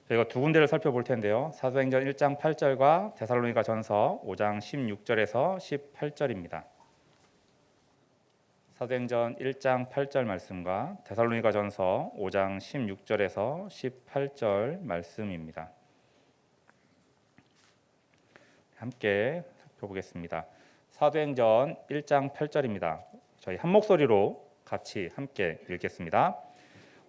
저희가 두 군데를 살펴볼 텐데요. 사도행전 1장 8절과 데살로니가전서 5장 16절에서 18절입니다. 사도행전 1장 8절 말씀과 데살로니가전서 5장 16절에서 18절 말씀입니다. 함께 살펴보겠습니다. 사도행전 1장 8절입니다. 저희 한 목소리로 같이 함께 읽겠습니다.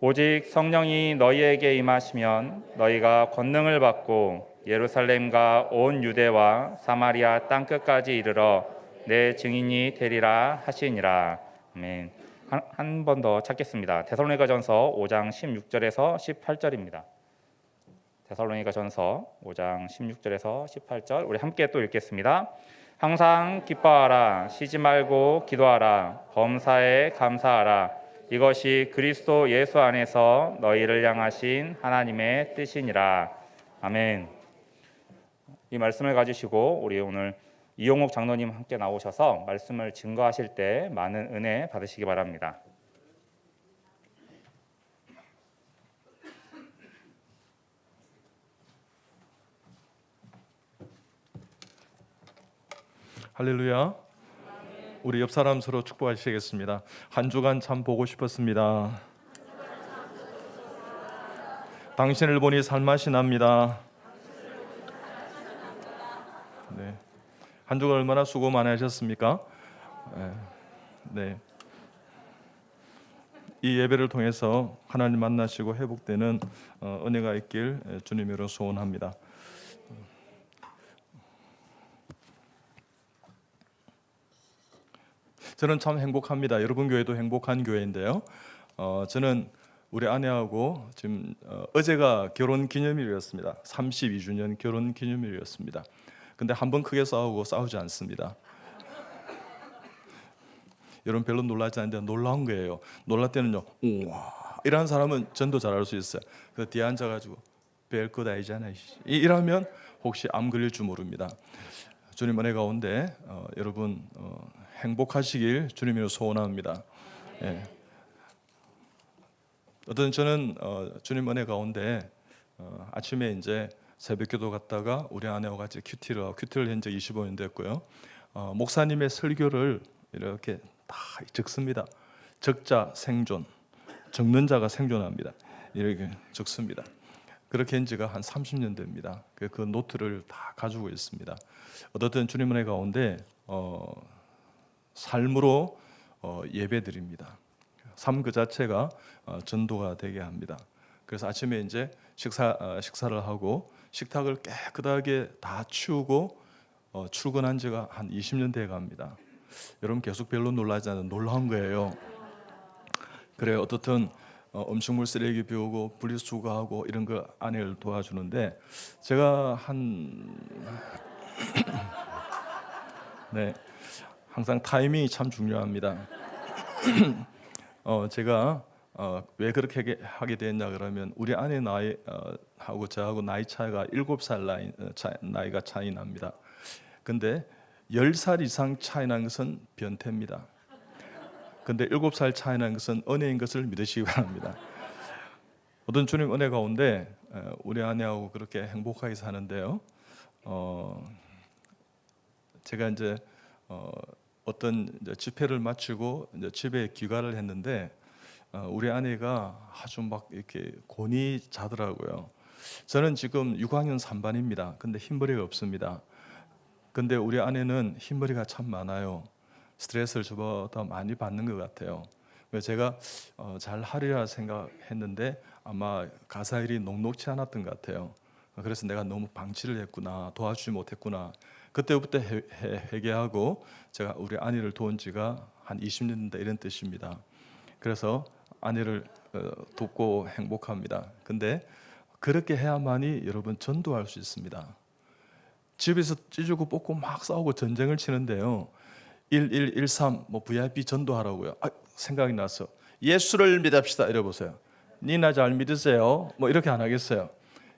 오직 성령이 너희에게 임하시면 너희가 권능을 받고 예루살렘과 온 유대와 사마리아 땅끝까지 이르러 내 증인이 되리라 하시니라. 아멘. 한 번 더 찾겠습니다. 데살로니가전서 5장 16절에서 18절입니다. 데살로니가전서 5장 16절에서 18절 우리 함께 또 읽겠습니다. 항상 기뻐하라, 쉬지 말고 기도하라, 범사에 감사하라. 이것이 그리스도 예수 안에서 너희를 향하신 하나님의 뜻이니라. 아멘. 이 말씀을 가지시고 우리 오늘 이용옥 장로님 함께 나오셔서 말씀을 증거하실 때 많은 은혜 받으시기 바랍니다. 할렐루야. 우리 옆 사람 서로 축복하시겠습니다. 한 주간 참 보고 싶었습니다. 당신을 보니 살맛이 납니다. 네. 한 주간 얼마나 수고 많이 하셨습니까? 네. 이 예배를 통해서 하나님 만나시고 회복되는 은혜가 있길 주님으로 소원합니다. 저는 참 행복합니다. 여러분 교회도 행복한 교회인데요. 저는 우리 아내하고 지금 어제가 결혼 기념일이었습니다. 32주년 결혼 기념일이었습니다. 근데 한 번 크게 싸우지 않습니다. 여러분 별로 놀라지 않는데 놀라운 거예요. 놀랄 때는요, 우와 이런 사람은 전도 잘할 수 있어요. 그 뒤에 앉아가지고 별것 아니잖아 이러면 혹시 암 걸릴 줄 모릅니다. 주님 은혜 가운데 여러분 행복하시길 주님으로 소원합니다. 예. 저는 주님 은혜 가운데 아침에 이제 새벽기도 갔다가 우리 아내와 같이 큐티를 한 지 25년 됐고요. 목사님의 설교를 이렇게 다 적습니다. 적자 생존, 적는 자가 생존합니다. 이렇게 적습니다. 그렇게 한 지가 한 30년 됩니다. 그 노트를 다 가지고 있습니다. 어떻든 주님 은혜 가운데 삶으로 예배드립니다. 삶 그 자체가 전도가 되게 합니다. 그래서 아침에 이제 식사를 하고 식탁을 깨끗하게 다 치우고 출근한 지가 한 20년 돼 갑니다. 여러분 계속 별로 놀라지 않는 놀라운 거예요. 그래요. 어떻든 음식물 쓰레기 비우고 분리수거하고 이런 거 아내를 도와주는데 제가 네. 항상 타이밍이 참 중요합니다. 제가 왜 그렇게 하게 됐냐 그러면 우리 아내 나이하고 저하고 나이 차이가 7살 나이가 차이 납니다. 근데 10살 이상 차이 난 것은 변태입니다. 근데 7살 차이 난 것은 은혜인 것을 믿으시기 바랍니다. 어떤 주님 은혜 가운데 우리 아내하고 그렇게 행복하게 사는데요. 제가 이제 어떤 집회를 마치고 이제 집에 귀가를 했는데 우리 아내가 아주 막 이렇게 곤히 자더라고요. 저는 지금 6학년 3반입니다. 근데 흰머리가 없습니다. 근데 우리 아내는 흰머리가 참 많아요. 스트레스를 저보다 많이 받는 것 같아요. 그래서 제가 잘 하리라 생각했는데 아마 가사일이 녹록치 않았던 것 같아요. 그래서 내가 너무 방치를 했구나, 도와주지 못했구나. 그때부터 회개하고 제가 우리 아내를 도운 지가 한 20년 된다 이런 뜻입니다. 그래서 아내를 돕고 행복합니다. 근데 그렇게 해야만이 여러분 전도할 수 있습니다. 집에서 찢고 뽑고 막 싸우고 전쟁을 치는데요. 1113 VIP 전도하라고요. 생각이 나서 예수를 믿읍시다 이래 보세요. 니나 잘 믿으세요. 이렇게 안 하겠어요.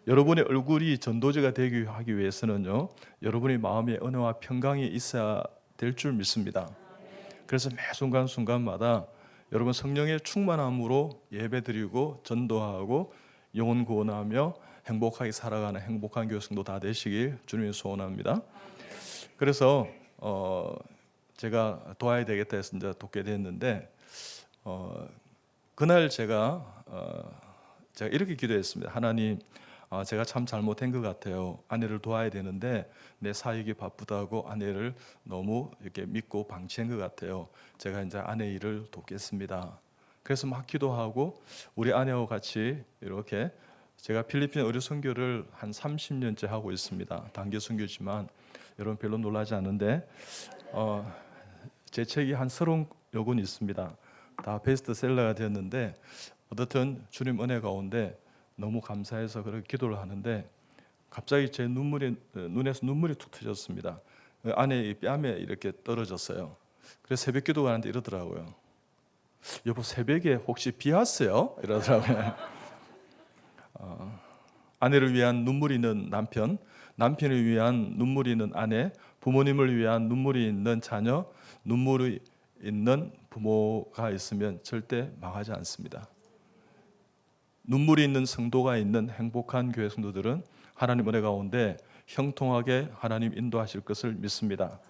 여러분의 얼굴이 전도자가 되기 하기 위해서는요, 여러분의 마음에 은혜와 평강이 있어야 될 줄 믿습니다. 그래서 매 순간순간마다 여러분 성령의 충만함으로 예배드리고 전도하고 영혼 구원하며 행복하게 살아가는 행복한 교회 성도 다 되시길 주님이 소원합니다. 그래서 제가 도와야 되겠다 해서 이제 돕게 됐는데 그날 제가 이렇게 기도했습니다. 하나님, 제가 참 잘못한 것 같아요. 아내를 도와야 되는데 내 사역이 바쁘다고 아내를 너무 이렇게 믿고 방치한 것 같아요. 제가 이제 아내 일을 돕겠습니다. 그래서 막 기도하고 우리 아내와 같이 이렇게 제가 필리핀 의료 선교를 한 30년째 하고 있습니다. 단기 선교지만 여러분 별로 놀라지 않은데 제 책이 한 30여 권 있습니다. 다 베스트셀러가 되었는데 어떻든 주님 은혜 가운데 너무 감사해서 그렇게 기도를 하는데 갑자기 제 눈에서 눈물이 툭 터졌습니다. 아내 뺨에 이렇게 떨어졌어요. 그래서 새벽 기도가 하는데 이러더라고요. 여보, 새벽에 혹시 비 왔어요? 이러더라고요. 아내를 위한 눈물이 있는 남편, 남편을 위한 눈물이 있는 아내, 부모님을 위한 눈물이 있는 자녀, 눈물이 있는 부모가 있으면 절대 망하지 않습니다. 눈물이 있는 성도가 있는 행복한 교회 성도들은 하나님 은혜 가운데 형통하게 하나님 인도하실 것을 믿습니다.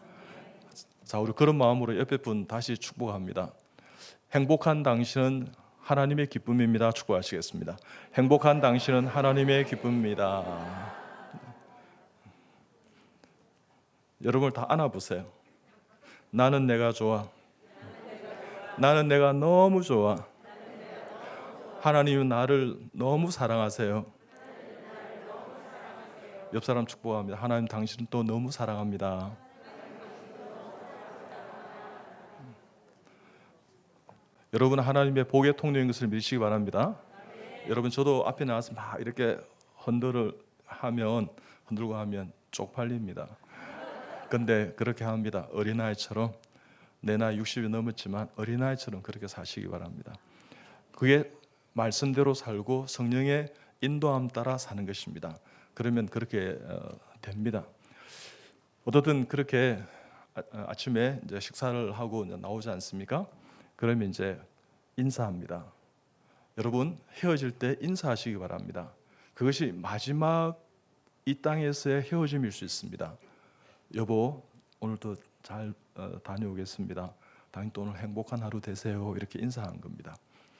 자, 우리 그런 마음으로 옆에 분 다시 축복합니다. 행복한 당신은 하나님의 기쁨입니다. 축복하시겠습니다. 행복한 당신은 하나님의 기쁨입니다. 여러분을 다 안아보세요. 나는 내가 좋아. 나는 내가 너무 좋아. 하나님은 나를 너무 사랑하세요. 옆 사람 축복합니다. 하나님, 당신은 또 너무 사랑합니다. 여러분, 하나님의 복의 통로인 것을 믿으시기 바랍니다. 여러분, 저도 앞에 나와서 막 이렇게 흔들고 하면 쪽팔립니다. 근데 그렇게 합니다. 어린아이처럼. 내 나이 60이 넘었지만 어린아이처럼 그렇게 사시기 바랍니다. 그게 말씀대로 살고 성령의 인도함 따라 사는 것입니다. 그러면 그렇게 됩니다. 어떻든 그렇게 아침에 이제 식사를 하고 이제 나오지 않습니까? 그러면 이제 인사합니다. 여러분, 헤어질 때 인사하시기 바랍니다. 그것이 마지막 이 땅에서의 헤어짐일 수 있습니다. 여보, 오늘도 잘 다녀오겠습니다. 당신 또 오늘 행복한 하루 되세요. 이렇게 인사한 겁니다.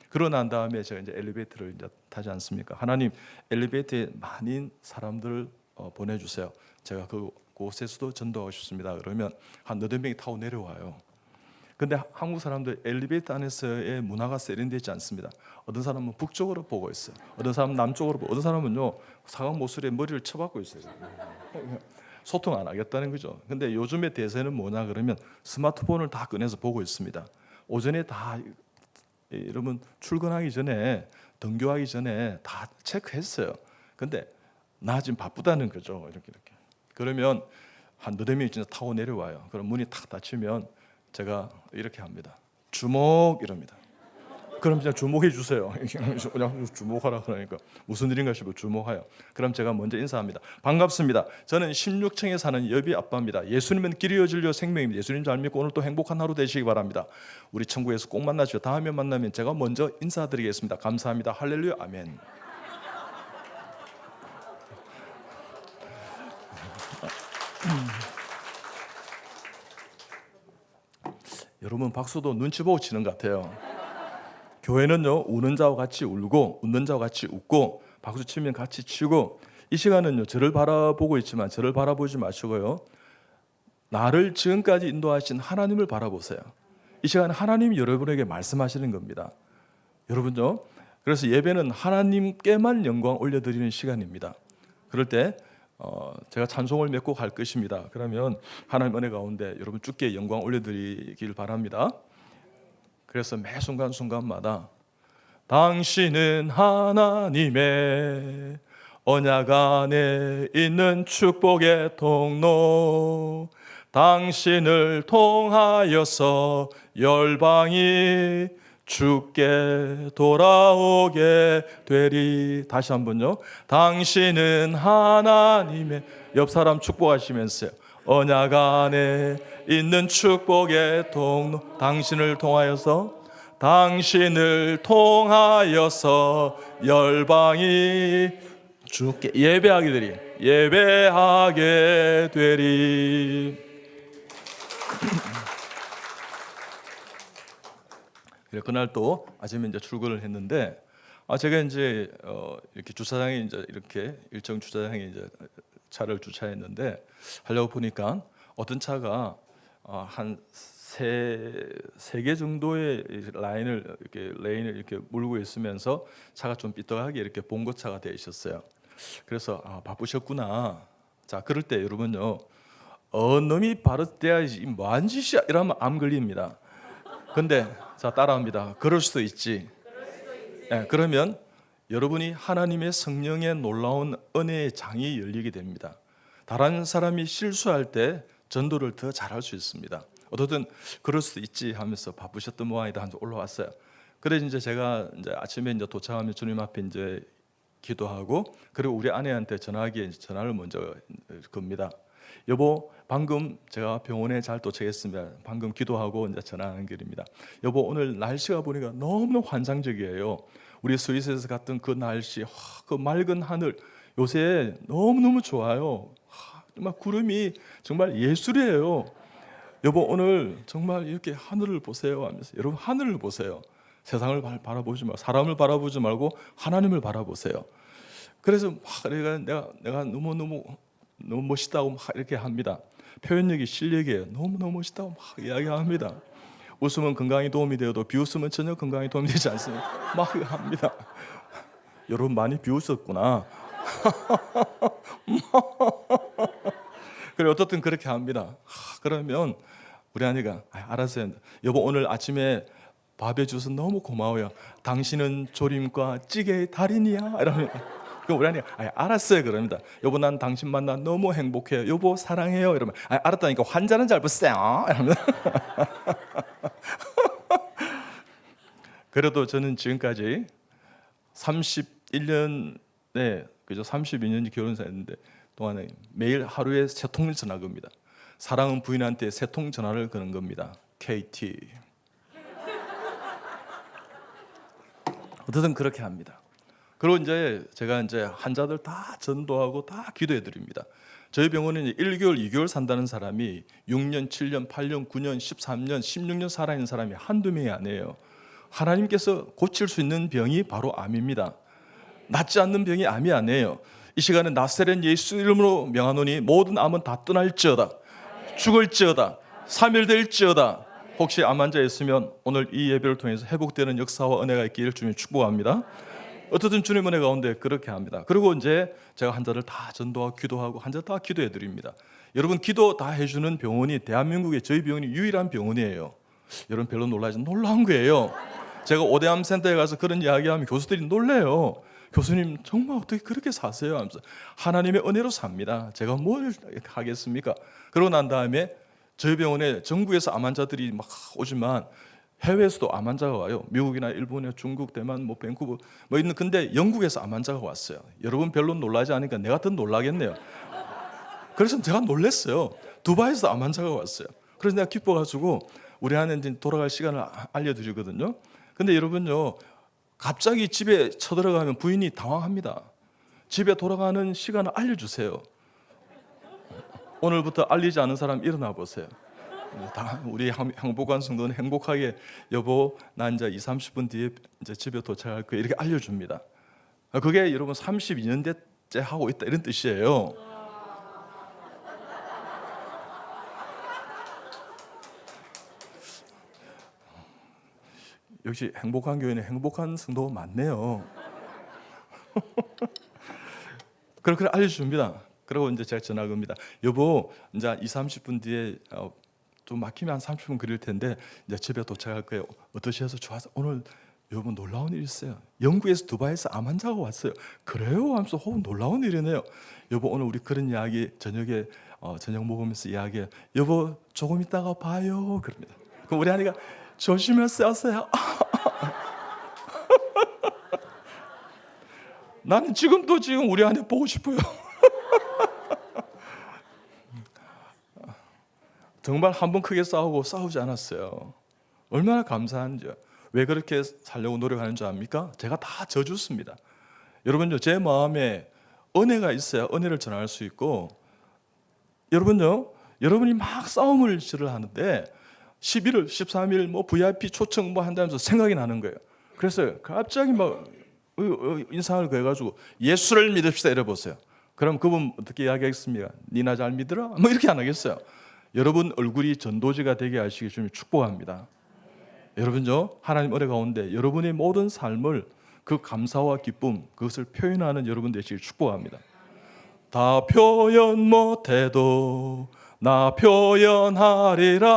그러고 난 다음에 제가 이제 엘리베이터를 이제 타지 않습니까? 하나님, 엘리베이터에 많은 사람들 보내주세요. 제가 그곳에서도 전도하고 싶습니다. 그러면 한 8명이 타고 내려와요. 근데 한국 사람들 엘리베이터 안에서의 문화가 세련되어 있지 않습니다. 어떤 사람은 북쪽으로 보고 있어요. 어떤 사람은 남쪽으로 보고, 어떤 사람은요 사각 모서리에 머리를 쳐박고 있어요. 소통 안 하겠다는 거죠. 근데 요즘의 대세는 뭐냐 그러면 스마트폰을 다 꺼내서 보고 있습니다. 오전에 다 여러분 출근하기 전에, 등교하기 전에 다 체크했어요. 근데 나 지금 바쁘다는 거죠. 이렇게. 그러면 한 8명이 진짜 타고 내려와요. 그럼 문이 탁 닫히면 제가 이렇게 합니다. 주목 이럽니다. 그럼 그냥 주목해 주세요. 그냥 주목하라 그러니까 무슨 일인가 싶어 주목해요. 그럼 제가 먼저 인사합니다. 반갑습니다. 저는 16층에 사는 여비 아빠입니다. 예수님은 길이요 진리요 생명입니다. 예수님 잘 믿고 오늘 또 행복한 하루 되시기 바랍니다. 우리 천국에서 꼭 만나시죠. 다음에 만나면 제가 먼저 인사드리겠습니다. 감사합니다. 할렐루야, 아멘. 여러분, 박수도 눈치 보고 치는 것 같아요. 교회는요, 우는 자와 같이 울고 웃는 자와 같이 웃고 박수 치면 같이 치고, 이 시간은요 저를 바라보고 있지만 저를 바라보지 마시고요, 나를 지금까지 인도하신 하나님을 바라보세요. 이 시간은 하나님이 여러분에게 말씀하시는 겁니다. 여러분요, 그래서 예배는 하나님께만 영광 올려드리는 시간입니다. 그럴 때 제가 찬송을 맺고 갈 것입니다. 그러면 하나님 은혜 가운데 여러분 주께 영광 올려드리길 바랍니다. 그래서 매 순간순간마다 당신은 하나님의 언약 안에 있는 축복의 통로, 당신을 통하여서 열방이 주께 돌아오게 되리. 다시 한번요. 당신은 하나님의, 옆 사람 축복하시면서요, 언약 안에 있는 축복의 통로, 당신을 통하여서, 당신을 통하여서 열방이 주께 예배하게 되리. 그래, 그날 또 아침에 이제 출근을 했는데, 제가 이제 이렇게 주차장에 이제 이렇게 일정 주차장에 이제 차를 주차했는데, 하려고 보니까 어떤 차가 한 세 개 정도의 레인을 이렇게 물고 있으면서 차가 좀 삐뚤하게 이렇게 봉고차가 되어 있었어요. 그래서 바쁘셨구나. 자, 그럴 때 여러분요, 놈이 바로떼야지 뭐한 짓이야 이러면 암 걸립니다. 근데 자, 따라합니다. 그럴 수도 있지. 네, 그러면 여러분이 하나님의 성령의 놀라운 은혜의 장이 열리게 됩니다. 다른 사람이 실수할 때 전도를 더 잘할 수 있습니다. 어떻든 그럴 수도 있지 하면서 바쁘셨던 모양이다 하면서 올라왔어요. 그래서 이제 제가 이제 아침에 이제 도착하면 주님 앞에 이제 기도하고, 그리고 우리 아내한테 전화기에 전화를 먼저 겁니다. 여보, 방금 제가 병원에 잘 도착했습니다. 방금 기도하고 이제 전화 연결입니다. 여보, 오늘 날씨가 보니까 너무 환상적이에요. 우리 스위스에서 갔던 그 날씨, 그 맑은 하늘, 요새 너무너무 좋아요. 정말 구름이 정말 예술이에요. 여보, 오늘 정말 이렇게 하늘을 보세요 하면서, 여러분 하늘을 보세요. 세상을 바라보지 말고, 사람을 바라보지 말고 하나님을 바라보세요. 그래서 내가 너무 멋있다고 막 이렇게 합니다. 표현력이 실력이에요. 너무 멋있다고 막 이야기합니다. 웃으면 건강에 도움이 되어도 비웃으면 전혀 건강에 도움이 되지 않습니다. 막 합니다. 여러분 많이 비웃었구나. 그래, 어떻든 그렇게 합니다. 그러면 우리 아내가 알았어요. 여보, 오늘 아침에 밥해 줘서 너무 고마워요. 당신은 조림과 찌개의 달인이야. 이러면 그럼 우리 아내가 알았어요. 그럽니다. 여보, 난 당신 만나 너무 행복해요. 여보, 사랑해요. 이러면 알았다니까 환자는 잘 보세요. 이러면 그래도 저는 지금까지 31년에 그죠? 32년이 결혼했는데 동안에 매일 하루에 3통을 전화 겁니다. 사랑은 부인한테 3통 전화를 거는 겁니다. KT. 어쨌든 그렇게 합니다. 그리고 이제 제가 이제 환자들 다 전도하고 다 기도해 드립니다. 저희 병원에 1개월, 2개월 산다는 사람이 6년, 7년, 8년, 9년, 13년, 16년 살아있는 사람이 한두 명이 아니에요. 하나님께서 고칠 수 있는 병이 바로 암입니다. 낫지 않는 병이 암이 아니에요. 이 시간에 나사렛 예수 이름으로 명하노니 모든 암은 다 떠날지어다. 죽을지어다. 사멸될지어다. 혹시 암 환자 있으면 오늘 이 예배를 통해서 회복되는 역사와 은혜가 있기를 주님 축복합니다. 어떻든 주님 은혜 가운데 그렇게 합니다. 그리고 이제 제가 환자들 다 전도하고 기도하고 환자 다 기도해 드립니다. 여러분, 기도 다 해주는 병원이 대한민국에 저희 병원이 유일한 병원이에요. 여러분 별로 놀라운 거예요. 제가 오대암 센터에 가서 그런 이야기하면 교수들이 놀래요. 교수님 정말 어떻게 그렇게 사세요? 하면서 하나님의 은혜로 삽니다. 제가 뭘 하겠습니까? 그러고 난 다음에 저희 병원에 전국에서 암 환자들이 막 오지만 해외에서도 암 환자가 와요. 미국이나 일본이나 중국, 대만, 밴쿠버 있는. 근데 영국에서 암 환자가 왔어요. 여러분 별로 놀라지 않으니까 내가 더 놀라겠네요. 그래서 제가 놀랐어요. 두바이에서 암 환자가 왔어요. 그래서 내가 기뻐가지고 우리 아내 이제 돌아갈 시간을 알려드리거든요. 근데 여러분요, 갑자기 집에 쳐들어가면 부인이 당황합니다. 집에 돌아가는 시간을 알려주세요. 오늘부터 알리지 않은 사람 일어나 보세요. 다 우리 행복한 성도는 행복하게 여보, 나 이제 20-30분 뒤에 이제 집에 도착할 거야 이렇게 알려줍니다. 그게 여러분 32년째 하고 있다 이런 뜻이에요. 역시 행복한 교회는 행복한 성도가 많네요. 그렇게 알려줍니다. 그리고 이제 제가 전화 겁니다. 여보, 이제 20-30분 뒤에 좀 막히면 한 30분 걸릴 텐데 이제 집에 도착할 거예요. 어떠셔서 좋아서 오늘 여러분 놀라운 일이 있어요. 영국에서 두바이에서 암 환자가 왔어요. 그래요? 하면서 놀라운 일이네요. 여보, 오늘 우리 그런 이야기 저녁에 저녁 먹으면서 이야기해요. 여보, 조금 있다가 봐요. 그럽니다. 그럼 우리 아내가 조심해서 하세요. 나는 지금 우리 아내 보고 싶어요. 정말 한 번 크게 싸우지 않았어요. 얼마나 감사한지요. 왜 그렇게 살려고 노력하는 줄 압니까? 제가 다 져줬습니다. 여러분요, 제 마음에 은혜가 있어야 은혜를 전할 수 있고, 여러분요, 여러분이 막 싸움을 하는데 11월 13일 뭐 VIP 초청 뭐 한다면서 생각이 나는 거예요. 그래서 갑자기 막 인상을 그어가지고 예수를 믿읍시다 이래 보세요. 그럼 그분 어떻게 이야기하겠습니까? 니나 잘 믿으라? 뭐 이렇게 안 하겠어요. 여러분 얼굴이 전도지가 되게 하시기 주님 축복합니다. 여러분요, 하나님 은혜 가운데 여러분의 모든 삶을 그 감사와 기쁨, 그것을 표현하는 여러분 되시길 축복합니다. 다 표현 못해도 나 표현하리라.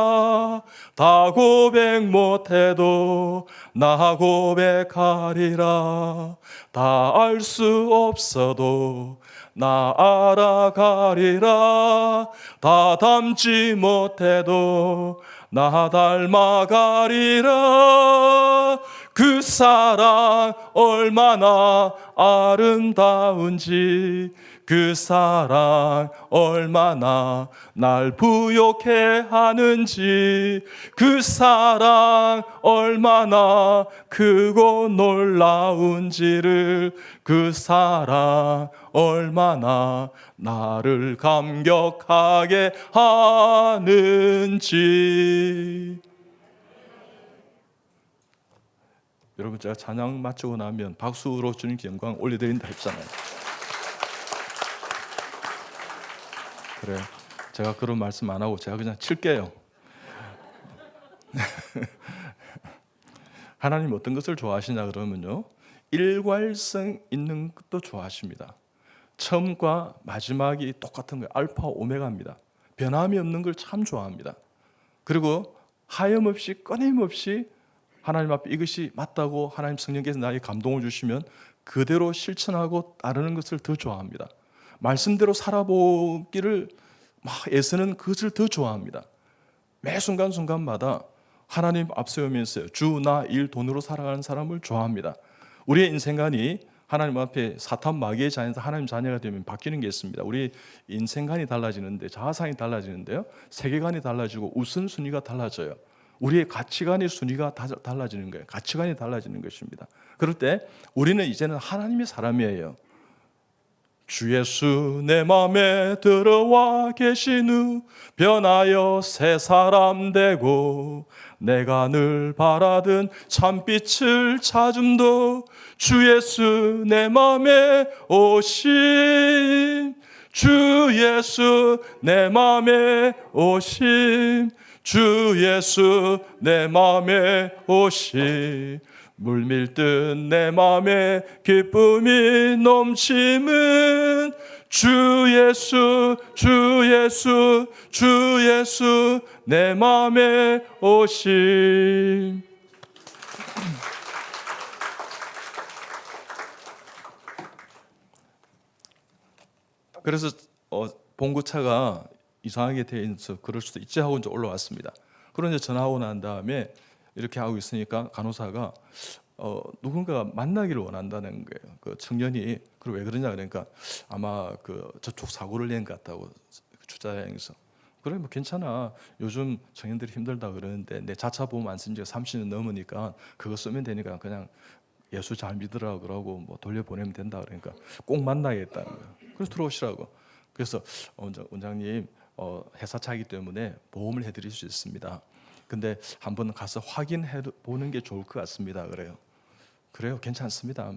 다 고백 못해도 나 고백하리라. 다 알 수 없어도 나 알아가리라. 다 닮지 못해도 나 닮아가리라. 그 사랑 얼마나 아름다운지, 그 사랑 얼마나 날 부욕해 하는지, 그 사랑 얼마나 크고 놀라운지를, 그 사랑 얼마나 나를 감격하게 하는지. 여러분, 제가 찬양 마치고 나면 박수로 주님께 영광 올려드린다 했잖아요. 그래, 제가 그런 말씀 안 하고 제가 그냥 칠게요. 하나님 어떤 것을 좋아하시냐 그러면요, 일괄성 있는 것도 좋아하십니다. 처음과 마지막이 똑같은 거예요. 알파 오메가입니다. 변함이 없는 걸 참 좋아합니다. 그리고 하염없이 끊임없이 하나님 앞에 이것이 맞다고 하나님 성령께서 나에게 감동을 주시면 그대로 실천하고 따르는 것을 더 좋아합니다. 말씀대로 살아보기를 막 애쓰는 그것을 더 좋아합니다. 매 순간순간마다 하나님 앞세우면서 주, 나, 일, 돈으로 살아가는 사람을 좋아합니다. 우리의 인생관이 하나님 앞에 사탄 마귀의 자녀에서 하나님 자녀가 되면 바뀌는 게 있습니다. 우리 인생관이 달라지는데, 자아상이 달라지는데요, 세계관이 달라지고 우선순위가 달라져요. 우리의 가치관의 순위가 달라지는 거예요. 가치관이 달라지는 것입니다. 그럴 때 우리는 이제는 하나님의 사람이에요. 주 예수 내 맘에 들어와 계신 후 변하여 새 사람 되고, 내가 늘 바라던 참빛을 찾음도 주 예수 내 맘에 오심. 주 예수 내 맘에 오심. 주 예수 내 맘에 오심. 물밀듯 내 맘에 기쁨이 넘치는 주 예수, 주 예수, 주 예수 내 맘에 오심. 그래서 봉구차가 이상하게 돼 있어서 그럴 수도 있지 하고 이제 올라왔습니다. 그런데 전화하고 난 다음에 이렇게 하고 있으니까 간호사가 누군가 만나기를 원한다는 거예요. 그 청년이. 그리고 왜 그러냐 그러니까 아마 그 저쪽 사고를 낸 것 같다고, 주차장에서. 그래 뭐 괜찮아, 요즘 청년들이 힘들다 그러는데 내 자차 보험 안 쓴 지가 30년 넘으니까 그거 쓰면 되니까 그냥 예수 잘 믿으라고 그러고 뭐 돌려보내면 된다 그러니까 꼭 만나야겠다는 거예요. 그래서 들어오시라고. 그래서 원장님 회사 차이기 때문에 보험을 해드릴 수 있습니다. 근데 한번 가서 확인해 보는 게 좋을 것 같습니다. 그래요, 괜찮습니다.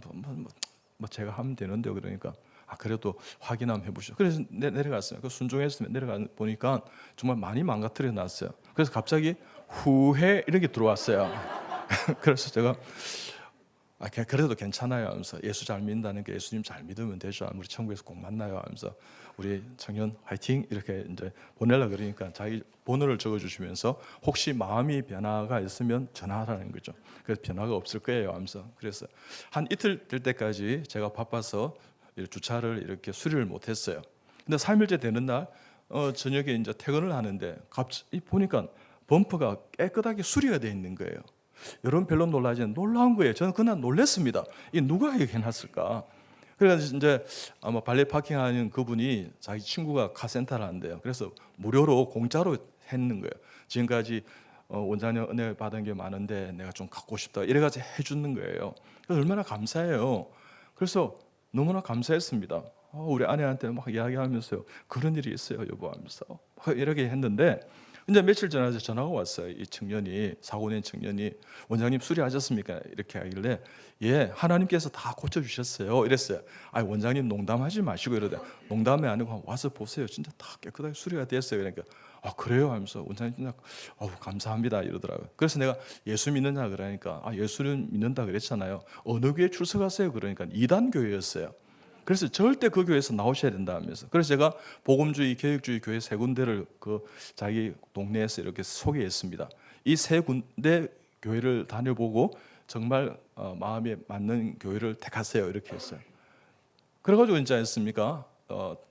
뭐 제가 하면 되는데요. 그러니까 그래도 확인 한번 해보시죠. 그래서 내려갔어요. 그 순종했으면 내려가 보니까 정말 많이 망가뜨려 놨어요. 그래서 갑자기 후회 이런 게 들어왔어요. 그래서 제가 그래도 괜찮아요 하면서, 예수 잘 믿는다는 게 예수님 잘 믿으면 되죠. 우리 천국에서 꼭 만나요 하면서 우리 청년 화이팅 이렇게 이제 보내려고 그러니까 자기 번호를 적어주시면서 혹시 마음이 변화가 있으면 전화하라는 거죠. 그래서 변화가 없을 거예요 하면서, 그래서 한 이틀 될 때까지 제가 바빠서 주차를 이렇게 수리를 못했어요. 근데 3일째 되는 날 저녁에 이제 퇴근을 하는데 갑자기 보니까 범퍼가 깨끗하게 수리가 돼 있는 거예요. 여러분 별로 놀라지 놀라운 거예요. 저는 그날 놀랐습니다. 이 누가 이렇게 해놨을까? 그래서 이제 아마 발레 파킹하는 그분이 자기 친구가 카센터를 한대요. 그래서 무료로 공짜로 했는 거예요. 지금까지 원장님 은혜 받은 게 많은데 내가 좀 갖고 싶다 이래가지고 해주는 거예요. 그래서 얼마나 감사해요. 그래서 너무나 감사했습니다. 우리 아내한테 막 이야기하면서요, 그런 일이 있어요 여보 하면서 막 이렇게 했는데, 이제 며칠 전에 전화가 왔어요. 이 청년이, 사고 낸 청년이, 원장님 수리하셨습니까? 이렇게 하길래 예, 하나님께서 다 고쳐주셨어요 이랬어요. 아니 원장님 농담하지 마시고 이러대. 농담이 아니고 와서 보세요, 진짜 다 깨끗하게 수리가 됐어요. 그러니까 그래요 하면서 원장님 진짜 감사합니다 이러더라고요. 그래서 내가 예수 믿느냐 그러니까 예수는 믿는다 그랬잖아요. 어느 교회 출석하세요? 그러니까 이단 교회였어요. 그래서 절대 그 교회에서 나오셔야 된다 하면서, 그래서 제가 복음주의, 개혁주의 교회 세 군데를 그 자기 동네에서 이렇게 소개했습니다. 이 세 군데 교회를 다녀보고 정말 마음에 맞는 교회를 택하세요 이렇게 했어요. 그래가지고 이제 했습니까?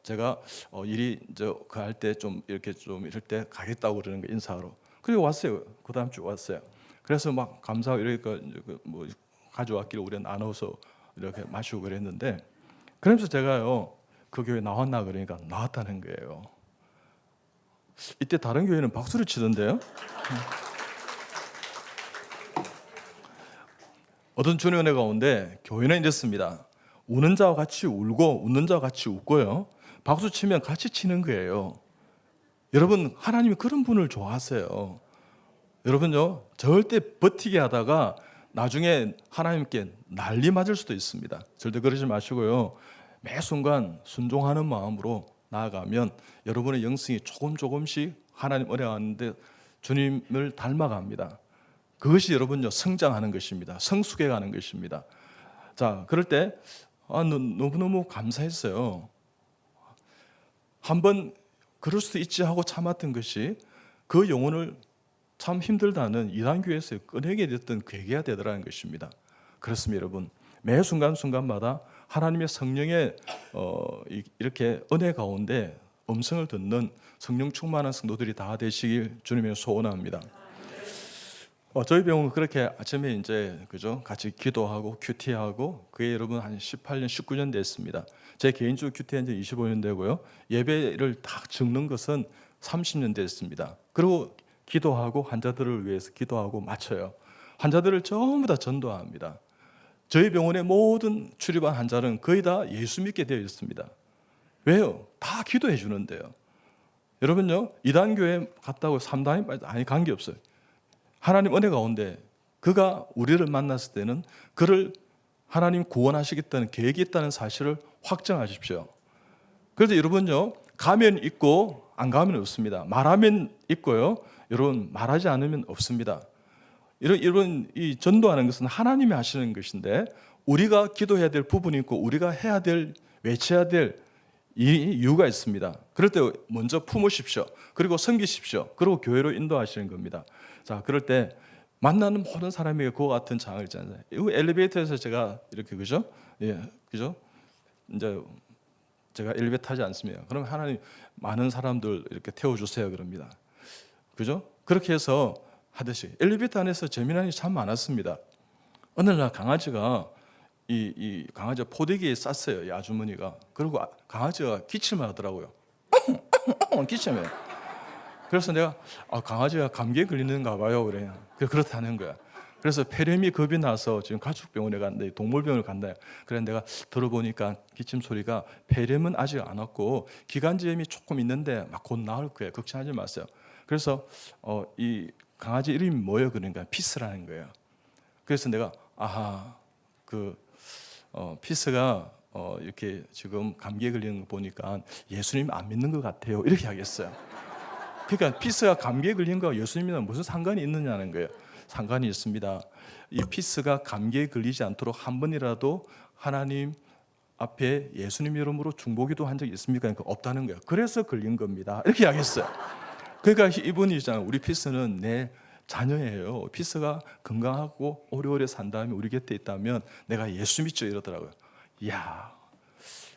제가 일이 그 할 때 좀 이렇게 좀 이럴 때 가겠다고 그러는 거 인사하러. 그리고 왔어요. 그 다음 주 왔어요. 그래서 막 감사하고 이러니까 뭐 가져왔길래 우리가 나눠서 이렇게 마시고 그랬는데, 그러면서 제가요 그 교회 나왔나 그러니까 나왔다는 거예요. 이때 다른 교회는 박수를 치던데요. 어떤 주의 은혜 가운데 교회는 이랬습니다. 우는 자와 같이 울고 웃는 자와 같이 웃고요, 박수 치면 같이 치는 거예요. 여러분, 하나님이 그런 분을 좋아하세요. 여러분요, 절대 버티게 하다가 나중에 하나님께 난리 맞을 수도 있습니다. 절대 그러지 마시고요, 매 순간 순종하는 마음으로 나아가면 여러분의 영성이 조금씩 하나님 은혜 가운데 주님을 닮아갑니다. 그것이 여러분요 성장하는 것입니다. 성숙해 가는 것입니다. 자, 그럴 때 너무너무 감사했어요. 한번 그럴 수도 있지 하고 참았던 것이 그 영혼을 참 힘들다는 이단교회에서 꺼내게 됐던 계기가 되더라는 것입니다. 그렇습니다, 여러분. 매 순간순간마다 하나님의 성령의 이렇게 은혜 가운데 음성을 듣는 성령 충만한 성도들이 다 되시길 주님의 소원합니다. 저희 병원 그렇게 아침에 이제 그죠, 같이 기도하고 큐티하고 그게 여러분 한 18년, 19년 됐습니다. 제 개인적으로 큐티한 지 25년 되고요. 예배를 다 적는 것은 30년 됐습니다. 그리고 기도하고 환자들을 위해서 기도하고 마쳐요. 환자들을 전부 다 전도합니다. 저희 병원의 모든 출입한 환자는 거의 다 예수 믿게 되어 있습니다. 왜요? 다 기도해 주는데요. 여러분요, 이단교회 갔다고 3단이 아니 관계없어요. 하나님 은혜 가운데 그가 우리를 만났을 때는 그를 하나님 구원하시겠다는 계획이 있다는 사실을 확정하십시오. 그래서 여러분요, 가면 있고 안 가면 없습니다. 말하면 있고요, 여러분 말하지 않으면 없습니다. 이런 이 전도하는 것은 하나님이 하시는 것인데, 우리가 기도해야 될 부분이 있고 우리가 해야 될, 외쳐야 될 이유가 있습니다. 그럴 때 먼저 품으십시오. 그리고 섬기십시오. 그리고 교회로 인도하시는 겁니다. 자, 그럴 때 만나는 모든 사람에게 그와 같은 장을 있잖아요. 이 엘리베이터에서 제가 이렇게 그죠? 예, 그죠? 이제 제가 엘리베이터 타지 않습니다. 그럼 하나님 많은 사람들 이렇게 태워주세요 그럽니다. 그죠? 그렇게 해서 하듯이 엘리베이터 안에서 재미난 일이 참 많았습니다. 어느 날 강아지가 이 강아지가 포대기에 쌌어요, 이 아주머니가. 그리고 강아지가 기침을 하더라고요. 기침해요. 그래서 내가 강아지가 감기에 걸리는가 봐요 그래요. 그렇다는 거야. 그래서 폐렴이 겁이 나서 지금 가축병원에 갔는데 동물병원을 간다. 그래 내가 들어보니까 기침 소리가 폐렴은 아직 안 왔고 기관지염이 조금 있는데 막 곧 나을 거예요. 걱정하지 마세요. 그래서 이 강아지 이름이 뭐예요? 그러니까 피스라는 거예요. 그래서 내가 피스가 이렇게 지금 감기에 걸리는 거 보니까 예수님 안 믿는 것 같아요. 이렇게 하겠어요. 그러니까 피스가 감기에 걸린 거와 예수님이랑 무슨 상관이 있느냐는 거예요. 상관이 있습니다. 이 피스가 감기에 걸리지 않도록 한 번이라도 하나님 앞에 예수님 이름으로 중보기도 한 적이 있습니까? 그러니까 없다는 거예요. 그래서 걸린 겁니다. 이렇게 하겠어요. 그러니까 이분이 있잖아요. 우리 피스는 내 자녀예요. 피스가 건강하고 오래오래 산 다음에 우리 곁에 있다면 내가 예수 믿죠 이러더라고요. 이야,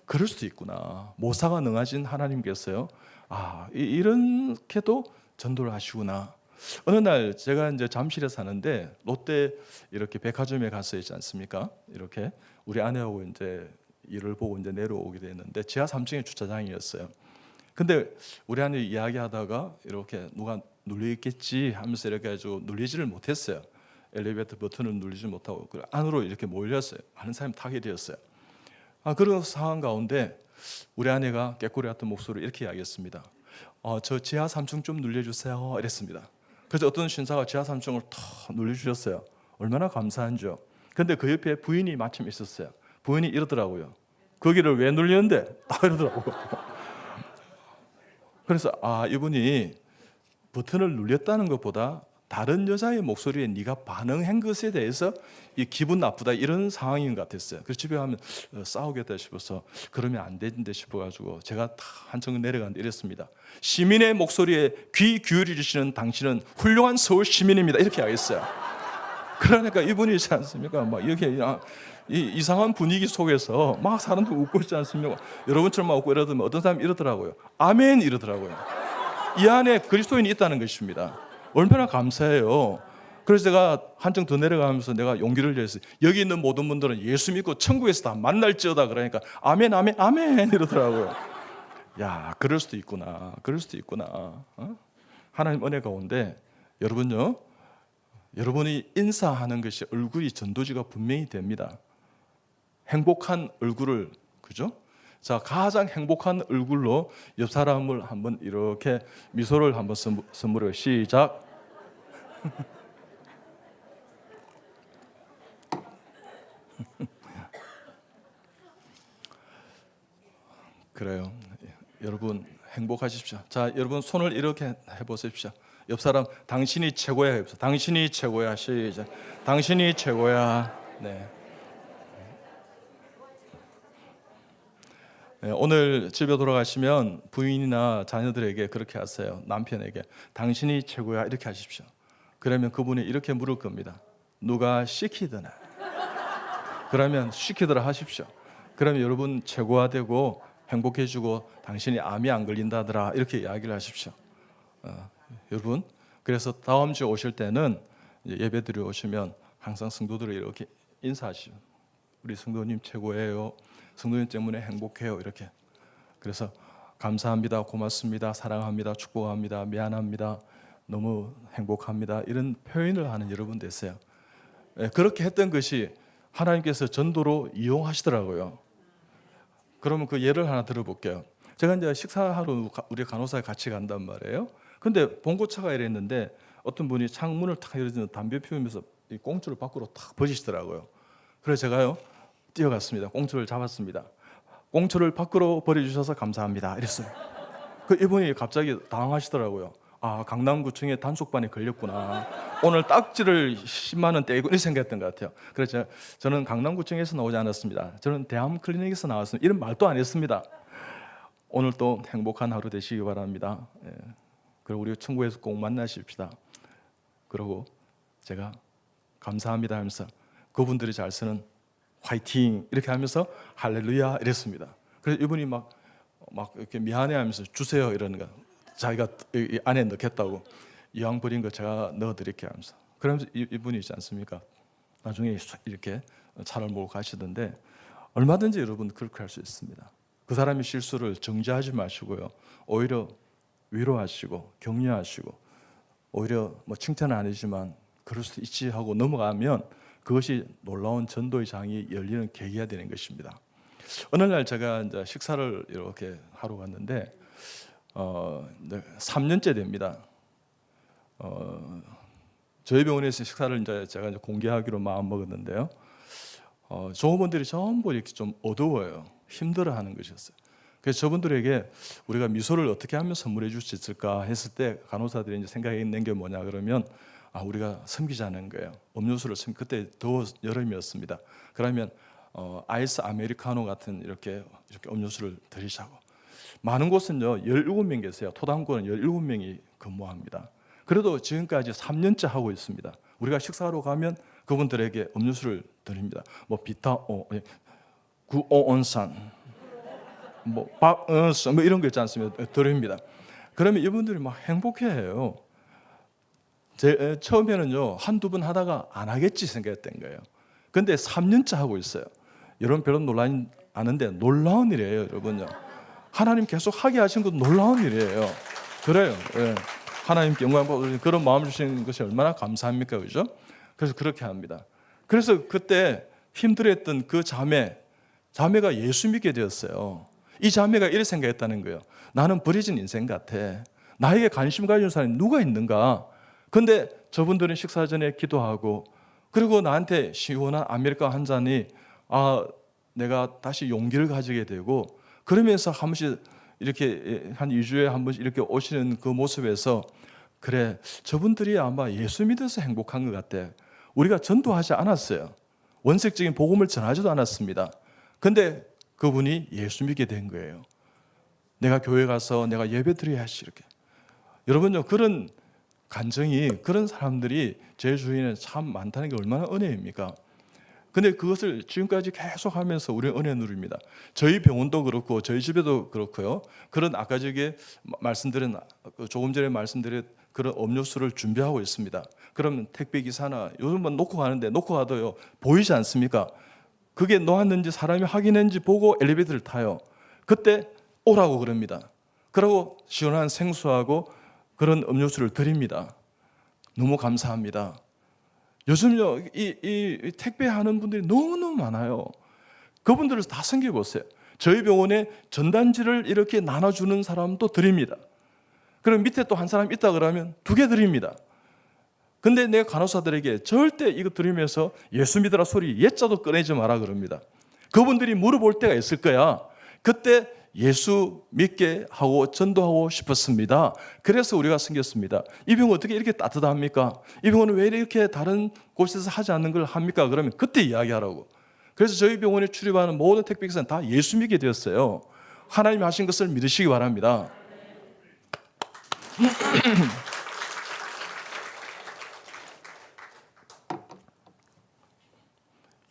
그럴 수도 있구나. 모사가 능하신 하나님께서요, 이렇게도 전도를 하시구나. 어느 날 제가 이제 잠실에 사는데 롯데 이렇게 백화점에 가서 있지 않습니까? 이렇게 우리 아내하고 이제 일을 보고 이제 내려오게 됐는데 지하 3층에 주차장이었어요. 근데 우리 아내 이야기하다가 이렇게 누가 눌려 있겠지 하면서 이렇게 해가지고 눌리지를 못했어요. 엘리베이터 버튼을 누르지 못하고 그 안으로 이렇게 몰렸어요. 많은 사람이 타게 되었어요. 그런 상황 가운데 우리 아내가 깨꼬리 같은 목소리로 이렇게 이야기했습니다. 저 지하 3층 좀 눌려주세요 이랬습니다. 그래서 어떤 신사가 지하 3층을 탁 눌려주셨어요. 얼마나 감사한지요. 근데 그 옆에 부인이 마침 있었어요. 부인이 이러더라고요. 거기를 왜 눌렸는데? 딱 이러더라고요. 그래서 이분이 버튼을 눌렸다는 것보다 다른 여자의 목소리에 네가 반응한 것에 대해서 이 기분 나쁘다 이런 상황인 것 같았어요. 그래서 집에 가면 싸우겠다 싶어서 그러면 안 되는데 싶어가지고 제가 한층 내려갔는데 이랬습니다. 시민의 목소리에 귀 기울여 주시는 당신은 훌륭한 서울 시민입니다. 이렇게 하겠어요. 그러니까 이분이 있지 않습니까? 막 여기 이 이상한 분위기 속에서 막 사람들 웃고 있지 않습니까? 여러분처럼 막 웃고 이러더니 어떤 사람이 이러더라고요. 아멘 이러더라고요. 이 안에 그리스도인이 있다는 것입니다. 얼마나 감사해요. 그래서 제가 한층 더 내려가면서 내가 용기를 내었어요. 여기 있는 모든 분들은 예수 믿고 천국에서 다 만날지어다. 그러니까 아멘 아멘 아멘 이러더라고요. 야, 그럴 수도 있구나. 그럴 수도 있구나. 하나님 은혜 가운데 여러분요, 여러분이 인사하는 것이 얼굴이 전도지가 분명히 됩니다. 행복한 얼굴을, 그죠? 자, 가장 행복한 얼굴로 옆 사람을 한번 이렇게 미소를 한번 선물해요. 시작. 그래요. 여러분 행복하십시오. 자, 여러분 손을 이렇게 해보십시오. 옆 사람 당신이 최고야 해보세요. 당신이 최고야. 시작. 당신이 최고야. 네. 오늘 집에 돌아가시면 부인이나 자녀들에게 그렇게 하세요. 남편에게 당신이 최고야 이렇게 하십시오. 그러면 그분이 이렇게 물을 겁니다. 누가 시키더나. 그러면 시키더라 하십시오. 그러면 여러분 최고가 되고 행복해지고 당신이 암이 안 걸린다더라 이렇게 이야기를 하십시오. 여러분, 그래서 다음 주에 오실 때는 예배 드려 오시면 항상 성도들을 이렇게 인사하시오. 우리 성도님 최고예요. 성도님 때문에 행복해요. 이렇게. 그래서 감사합니다. 고맙습니다. 사랑합니다. 축복합니다. 미안합니다. 너무 행복합니다. 이런 표현을 하는 여러분 되세요. 그렇게 했던 것이 하나님께서 전도로 이용하시더라고요. 그러면 그 예를 하나 들어볼게요. 제가 이제 식사하러 우리 간호사에 같이 간단 말이에요. 근데 봉고차가 이랬는데 어떤 분이 창문을 탁 열어주는 담배 피우면서 이 꽁초를 밖으로 탁 버리시더라고요. 그래서 제가요 뛰어갔습니다. 꽁초를 잡았습니다. 꽁초를 밖으로 버려주셔서 감사합니다. 이랬어요. 그 이분이 갑자기 당황하시더라고요. 강남구청에 단속반에 걸렸구나. 오늘 딱지를 10만 원 떼고 이렇게 생각했던 것 같아요. 그래서 저는 강남구청에서 나오지 않았습니다. 저는 대암클리닉에서 나왔습니다. 이런 말도 안 했습니다. 오늘 또 행복한 하루 되시기 바랍니다. 그리고 우리 천국에서 꼭 만나십시다. 그리고 제가 감사합니다 하면서 그분들이 잘 쓰는 화이팅 이렇게 하면서 할렐루야 이랬습니다. 그래서 이분이 막 이렇게 미안해하면서 주세요 이러는 거. 자기가 이 안에 넣겠다고 이왕 버린 거 제가 넣어드릴게요 하면서. 그러면서 이분이 있지 않습니까? 나중에 이렇게 차를 몰고 가시던데 얼마든지 여러분 그렇게 할 수 있습니다. 그 사람의 실수를 정죄하지 마시고요. 오히려 위로하시고 격려하시고 오히려 뭐 칭찬은 아니지만 그럴 수도 있지 하고 넘어가면 그것이 놀라운 전도의 장이 열리는 계기가 되는 것입니다. 어느 날 제가 이제 식사를 이렇게 하러 갔는데 3년째 됩니다. 저희 병원에서 식사를 이제 제가 공개하기로 마음 먹었는데요. 종업원들이 전부 이렇게 좀 어두워요. 힘들어하는 것이었어요. 그래서 저분들에게 우리가 미소를 어떻게 하면 선물해 줄 수 있을까 했을 때 간호사들이 이제 생각해낸 게 뭐냐 그러면 우리가 섬기자는 거예요. 음료수를 그때 더워 여름이었습니다. 그러면 아이스 아메리카노 같은 이렇게 음료수를 드리자고. 많은 곳은요 17명 계세요. 토담구는 17명이 근무합니다. 그래도 지금까지 3년째 하고 있습니다. 우리가 식사하러 가면 그분들에게 음료수를 드립니다. 뭐 비타오, 구오온산, 뭐 박은수 뭐 이런 거 있지 않습니까? 드립니다. 그러면 이분들이 막 행복해해요. 처음에는요 한두 번 하다가 안 하겠지 생각했던 거예요. 근데 3년째 하고 있어요. 여러분 별로 놀라지 않은데 놀라운 일이에요, 여러분요. 하나님 계속 하게 하신 것도 놀라운 일이에요. 그래요. 예. 하나님께 영광 받으시는 그런 마음 주시는 것이 얼마나 감사합니까, 그죠? 그래서 그렇게 합니다. 그래서 그때 힘들었던 그 자매가 예수 믿게 되었어요. 이 자매가 이렇게 생각했다는 거예요. 나는 버려진 인생 같아. 나에게 관심 가진 사람이 누가 있는가? 근데 저분들은 식사 전에 기도하고, 그리고 나한테 시원한 아메리카 한 잔이 내가 다시 용기를 가지게 되고, 그러면서 한 번씩 이렇게 한 2주에 한 번씩 이렇게 오시는 그 모습에서, 그래, 저분들이 아마 예수 믿어서 행복한 것 같아. 우리가 전도하지 않았어요. 원색적인 복음을 전하지도 않았습니다. 근데 그분이 예수 믿게 된 거예요. 내가 교회 가서 내가 예배 드려야지, 이렇게. 여러분요, 그런 간증이, 그런 사람들이 제 주위에는 참 많다는 게 얼마나 은혜입니까? 근데 그것을 지금까지 계속 하면서 우리는 은혜 누립니다. 저희 병원도 그렇고 저희 집에도 그렇고요. 그런 아까 조금 전에 말씀드린 그런 음료수를 준비하고 있습니다. 그러면 택배기사나 요즘은 놓고 가도요, 보이지 않습니까? 그게 놓았는지 사람이 확인했는지 보고 엘리베이터를 타요. 그때 오라고 그럽니다. 그러고 시원한 생수하고 그런 음료수를 드립니다. 너무 감사합니다. 요즘요, 이 택배하는 분들이 너무너무 많아요. 그분들을 다 섬겨보세요. 저희 병원에 전단지를 이렇게 나눠주는 사람도 드립니다. 그럼 밑에 또 한 사람 있다 그러면 2개 드립니다. 근데 내가 간호사들에게 절대 이거 드리면서 예수 믿으라 소리 예자도 꺼내지 마라 그럽니다. 그분들이 물어볼 때가 있을 거야. 그때 예수 믿게 하고 전도하고 싶었습니다. 그래서 우리가 생겼습니다. 이 병은 어떻게 이렇게 따뜻합니까? 이 병원은 왜 이렇게 다른 곳에서 하지 않는 걸 합니까? 그러면 그때 이야기하라고. 그래서 저희 병원에 출입하는 모든 택배기사는 다 예수 믿게 되었어요. 하나님이 하신 것을 믿으시기 바랍니다.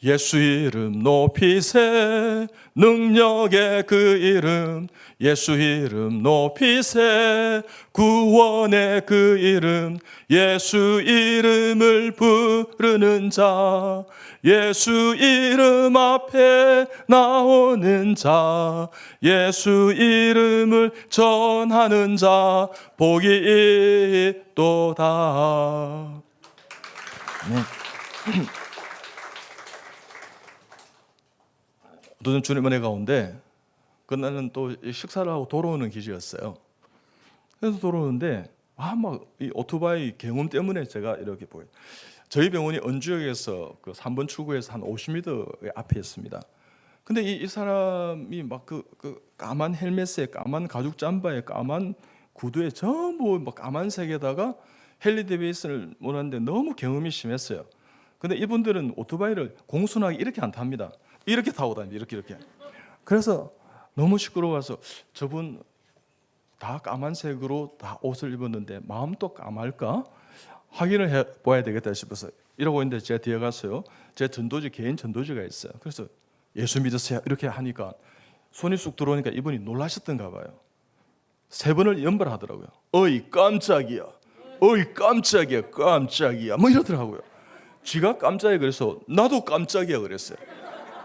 예수 이름 높이세, 능력의 그 이름. 예수 이름 높이세, 구원의 그 이름. 예수 이름을 부르는 자, 예수 이름 앞에 나오는 자, 예수 이름을 전하는 자, 복이 있도다. 네. 어떤 주님 은혜 가운데 그날은 또 식사를 하고 돌아오는 길이었어요. 그래서 돌아오는데 이 오토바이 경험 때문에 제가 이렇게 보여요. 저희 병원이 언주역에서 그 3번 출구에서 한 50m 앞에 있습니다. 근데 이 사람이 막 그 까만 헬멧에, 까만 가죽 잠바에, 까만 구두에 전부 막 까만색에다가 헨리 데이비슨을 몰았는데 너무 경험이 심했어요. 근데 이분들은 오토바이를 공손하게 이렇게 안 탑니다. 이렇게 타고 다닙니다. 이렇게. 그래서 너무 시끄러워서 저분 다 까만색으로 다 옷을 입었는데 마음도 까말까? 확인을 해봐야 되겠다 싶어서 이러고 있는데 제가 뒤에 갔어요. 제 개인 전도지가 있어요. 그래서 예수 믿으세요 이렇게 하니까 손이 쑥 들어오니까 이분이 놀라셨던가 봐요. 3번을 연발하더라고요. 어이 깜짝이야, 어이 깜짝이야, 깜짝이야 뭐 이러더라고요. 쥐가 깜짝이야 그래서 나도 깜짝이야 그랬어요.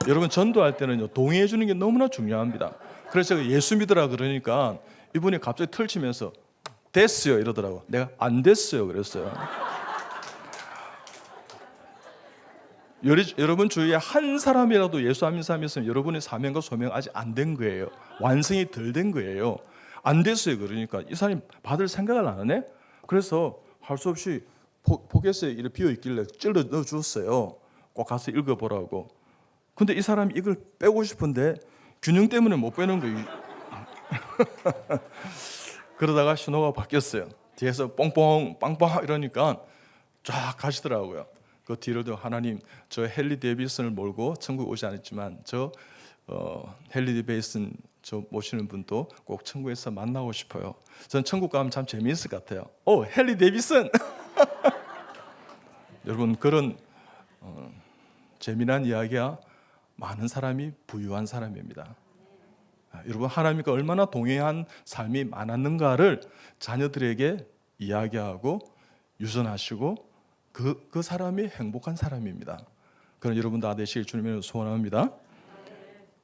여러분 전도할 때는요, 동의해 주는 게 너무나 중요합니다. 그래서 제가 예수 믿으라 그러니까 이분이 갑자기 털치면서 됐어요 이러더라고요. 내가 안 됐어요 그랬어요. 여러분 주위에 한 사람이라도 예수 안 믿는 사람이 있으면 여러분의 사명과 소명 아직 안 된 거예요. 완성이 덜 된 거예요. 안 됐어요. 그러니까 이 사람이 받을 생각을 안 하네. 그래서 할 수 없이 포켓에 이렇게 비어 있길래 찔러 넣어 주었어요. 꼭 가서 읽어보라고. 근데 이 사람이 이걸 빼고 싶은데 균형 때문에 못 빼는 거예요. 그러다가 신호가 바뀌었어요. 뒤에서 뽕뽕 빵빵 이러니까 쫙 가시더라고요. 그 뒤로도 하나님 저 헨리 데이비슨을 몰고 천국 오지 않았지만 저 헨리 데이비슨 저 모시는 분도 꼭 천국에서 만나고 싶어요. 전 천국 가면 참 재미있을 것 같아요. 헨리 데이비슨. 여러분 그런 재미난 이야기야 많은 사람이 부유한 사람입니다. 여러분 하나님과 얼마나 동행한 삶이 많았는가를 자녀들에게 이야기하고 유전하시고 그 사람이 행복한 사람입니다. 그런 여러분 다 되시길 주님을 소원합니다.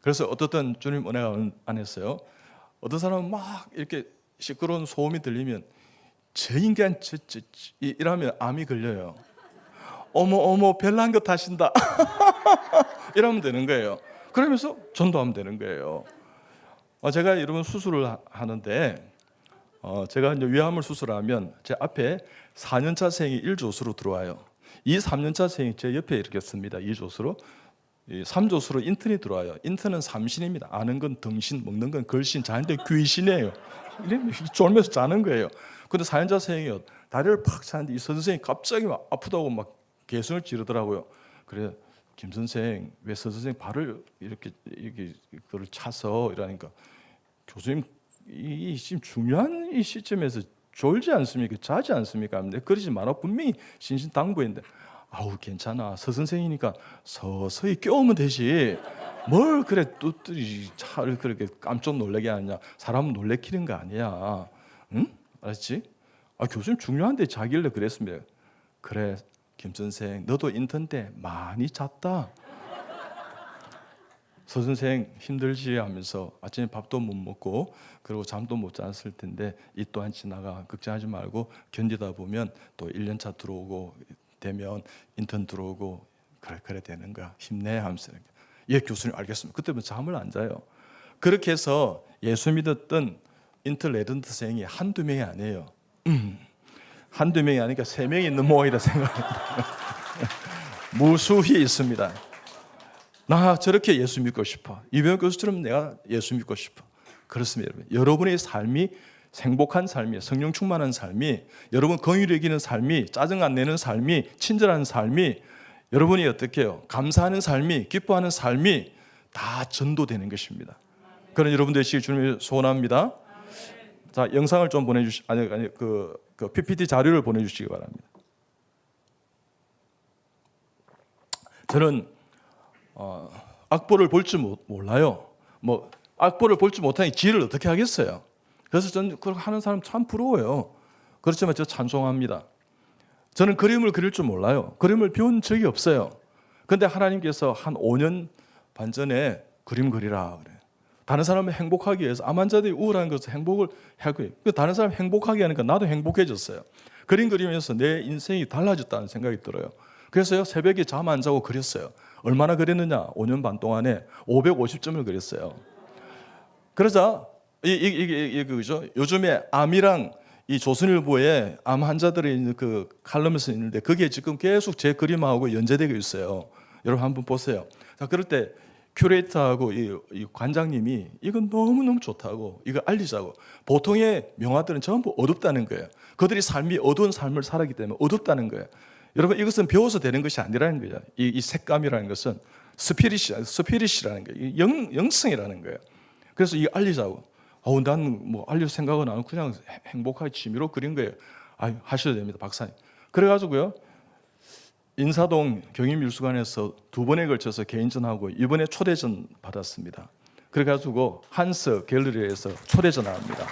그래서 어떻든 주님 은혜가 안 했어요. 어떤 사람은 막 이렇게 시끄러운 소음이 들리면 저 인간 이러면 암이 걸려요. 어머 별난 것 하신다. 이러면 되는 거예요. 그러면서 전도하면 되는 거예요. 제가 여러분 수술을 하는데 제가 이제 위암을 수술하면 제 앞에 4년차 생이 1조수로 들어와요. 이 3년차 생이 제 옆에 이렇게 씁니다. 2조수로. 3조수로 인턴이 들어와요. 인턴은 삼신입니다. 아는 건 등신, 먹는 건 걸신, 자는데 귀신이에요. 이러면 쫄면서 자는 거예요. 근데 4년차 생이요. 다리를 팍 차는데 이 선생님이 갑자기 막 아프다고 막 개성을 지르더라고요. 그래, 김 선생, 왜 선생님 발을 이렇게 그걸 차서 이러니까, 교수님 이 지금 중요한 이 시점에서 졸지 않습니까? 자지 않습니까? 그러지 마라. 분명히 신신당부인데, 아우 괜찮아. 서 선생이니까 서서히 껴오면 되지. 뭘 그래 또 차를 그렇게 깜짝 놀라게 하냐? 사람 놀래키는 거 아니야. 응? 알았지? 교수님 중요한데 자길래 그랬습니다. 그래, 김 선생, 너도 인턴 때 많이 잤다. 서 선생 힘들지 하면서 아침에 밥도 못 먹고 그리고 잠도 못 잤을 텐데 이 또한 지나가. 걱정하지 말고 견디다 보면 또 1년차 들어오고 되면 인턴 들어오고 그래 되는 거야. 힘내 하면서. 예 교수님 알겠습니다. 그때부터 잠을 안 자요. 그렇게 해서 예수 믿었던 인턴 레전드생이 한두 명이 아니에요. 한두 명이 아니니까 3명이 있는 모양이다 생각합니다. 무수히 있습니다. 나 저렇게 예수 믿고 싶어. 이병헌 교수처럼 내가 예수 믿고 싶어. 그렇습니다, 여러분. 여러분의 삶이 행복한 삶이, 성령 충만한 삶이, 여러분 긍휼히 여기는 삶이, 짜증 안 내는 삶이, 친절한 삶이, 여러분이 어떻게 해요? 감사하는 삶이, 기뻐하는 삶이 다 전도되는 것입니다. 그런 여러분 되시길 주님을 소원합니다. 자, 영상을 좀 그 PPT 자료를 보내주시기 바랍니다. 저는 악보를 볼 줄 몰라요. 뭐 악보를 볼 줄 못하니 지혜를 어떻게 하겠어요? 그래서 저는 그렇게 하는 사람 참 부러워요. 그렇지만 저 찬송합니다. 저는 그림을 그릴 줄 몰라요. 그림을 배운 적이 없어요. 그런데 하나님께서 한 5년 반 전에 그림 그리라 그래요. 다른 사람을 행복하게 위해서, 암 환자들이 우울한 것을 행복을 하고요. 다른 사람 행복하게 하니까 나도 행복해졌어요. 그림 그리면서 내 인생이 달라졌다는 생각이 들어요. 그래서요, 새벽에 잠 안 자고 그렸어요. 얼마나 그렸느냐? 5년 반 동안에 550점을 그렸어요. 그러자 이게 그죠? 요즘에 암이랑 이 조선일보에 암 환자들이 있는 그 칼럼에서 있는데 그게 지금 계속 제 그림하고 연재되고 있어요. 여러분 한번 보세요. 자, 그럴 때 큐레이터하고 이 관장님이 이건 너무너무 좋다고 이거 알리자고. 보통의 명화들은 전부 어둡다는 거예요. 그들이 삶이 어두운 삶을 살았기 때문에 어둡다는 거예요. 여러분 이것은 배워서 되는 것이 아니라는 거예요. 이 색감이라는 것은 스피릿이라는 거예요. 영성이라는 거예요. 그래서 이거 알리자고. 나는 뭐 알릴 생각은 안 하고 그냥 행복하게 취미로 그린 거예요. 하셔도 됩니다, 박사님. 그래가지고요, 인사동 경인미술관에서 2번에 걸쳐서 개인전하고 이번에 초대전 받았습니다. 그래가지고 한스 갤러리에서 초대전을 합니다.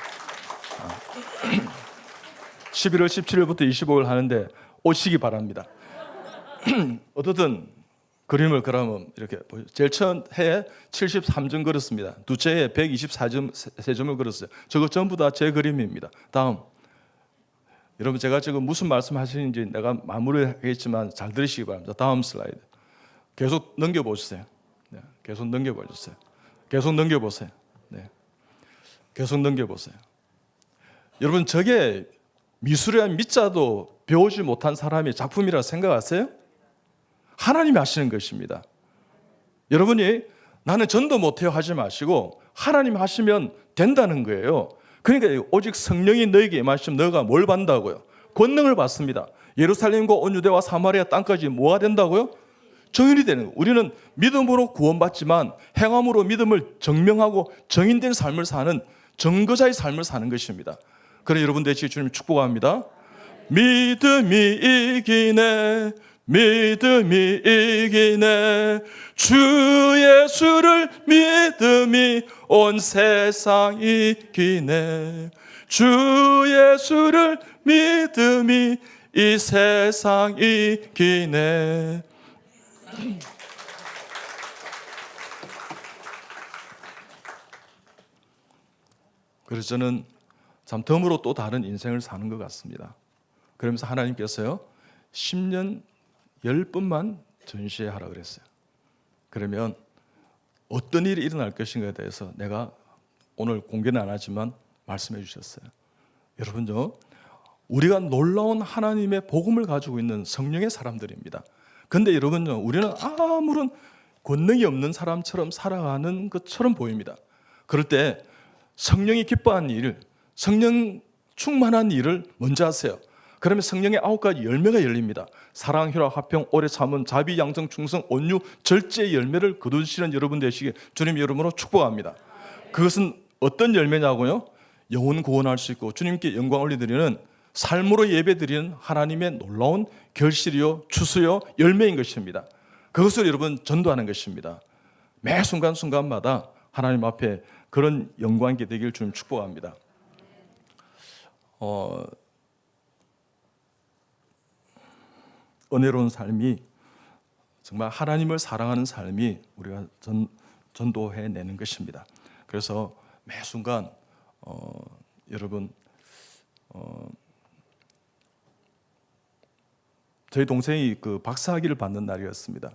11월 17일부터 25일 하는데 오시기 바랍니다. 어떻든 그림을 그러면 이렇게 제일 첫 해에 73점 그렸습니다. 두째 해에 124점, 3점을 그렸어요. 저거 전부 다 제 그림입니다. 다음. 여러분 제가 지금 무슨 말씀 하시는지 내가 마무리하겠지만 잘 들으시기 바랍니다. 다음 슬라이드. 계속 넘겨보세요. 네, 계속 넘겨보세요. 계속 넘겨보세요. 네, 계속 넘겨보세요. 여러분 저게 미술이란 밑자도 배우지 못한 사람의 작품이라 생각하세요? 하나님이 하시는 것입니다. 여러분이 나는 전도 못해요 하지 마시고 하나님 하시면 된다는 거예요. 그러니까 오직 성령이 너에게 임하시면 너가 뭘 받는다고요? 권능을 받습니다. 예루살렘과 온 유대와 사마리아 땅까지 뭐가 된다고요? 정인이 되는 거예요. 우리는 믿음으로 구원받지만 행함으로 믿음을 증명하고 정인된 삶을 사는 증거자의 삶을 사는 것입니다. 그래 여러분 되시길 주님 축복합니다. 믿음이 이기네, 믿음이 이기네, 주 예수를 믿음이 온 세상 이기네, 주 예수를 믿음이 이 세상 이기네. 그래서 저는 참 덤으로 또 다른 인생을 사는 것 같습니다. 그러면서 하나님께서요 10년 10번만 전시하라 그랬어요. 그러면 어떤 일이 일어날 것인가에 대해서 내가 오늘 공개는 안 하지만 말씀해 주셨어요. 여러분요, 우리가 놀라운 하나님의 복음을 가지고 있는 성령의 사람들입니다. 근데 여러분요, 우리는 아무런 권능이 없는 사람처럼 살아가는 것처럼 보입니다. 그럴 때 성령이 기뻐하는 일, 성령 충만한 일을 먼저 하세요. 그러면 성령의 9가지 열매가 열립니다. 사랑, 희락, 화평, 오래 참음, 자비, 양성, 충성, 온유, 절제의 열매를 거두시는 여러분 되시길 주님 이름으로 축복합니다. 그것은 어떤 열매냐고요? 영혼 구원할 수 있고 주님께 영광 올려드리는 삶으로 예배드리는 하나님의 놀라운 결실이요, 추수요, 열매인 것입니다. 그것을 여러분 전도하는 것입니다. 매 순간순간마다 하나님 앞에 그런 영광 있게 되길 주님 축복합니다. 은혜로운 삶이 정말 하나님을 사랑하는 삶이 우리가 전도해내는 것입니다. 그래서 매 순간 여러분 저희 동생이 그 박사학위를 받는 날이었습니다.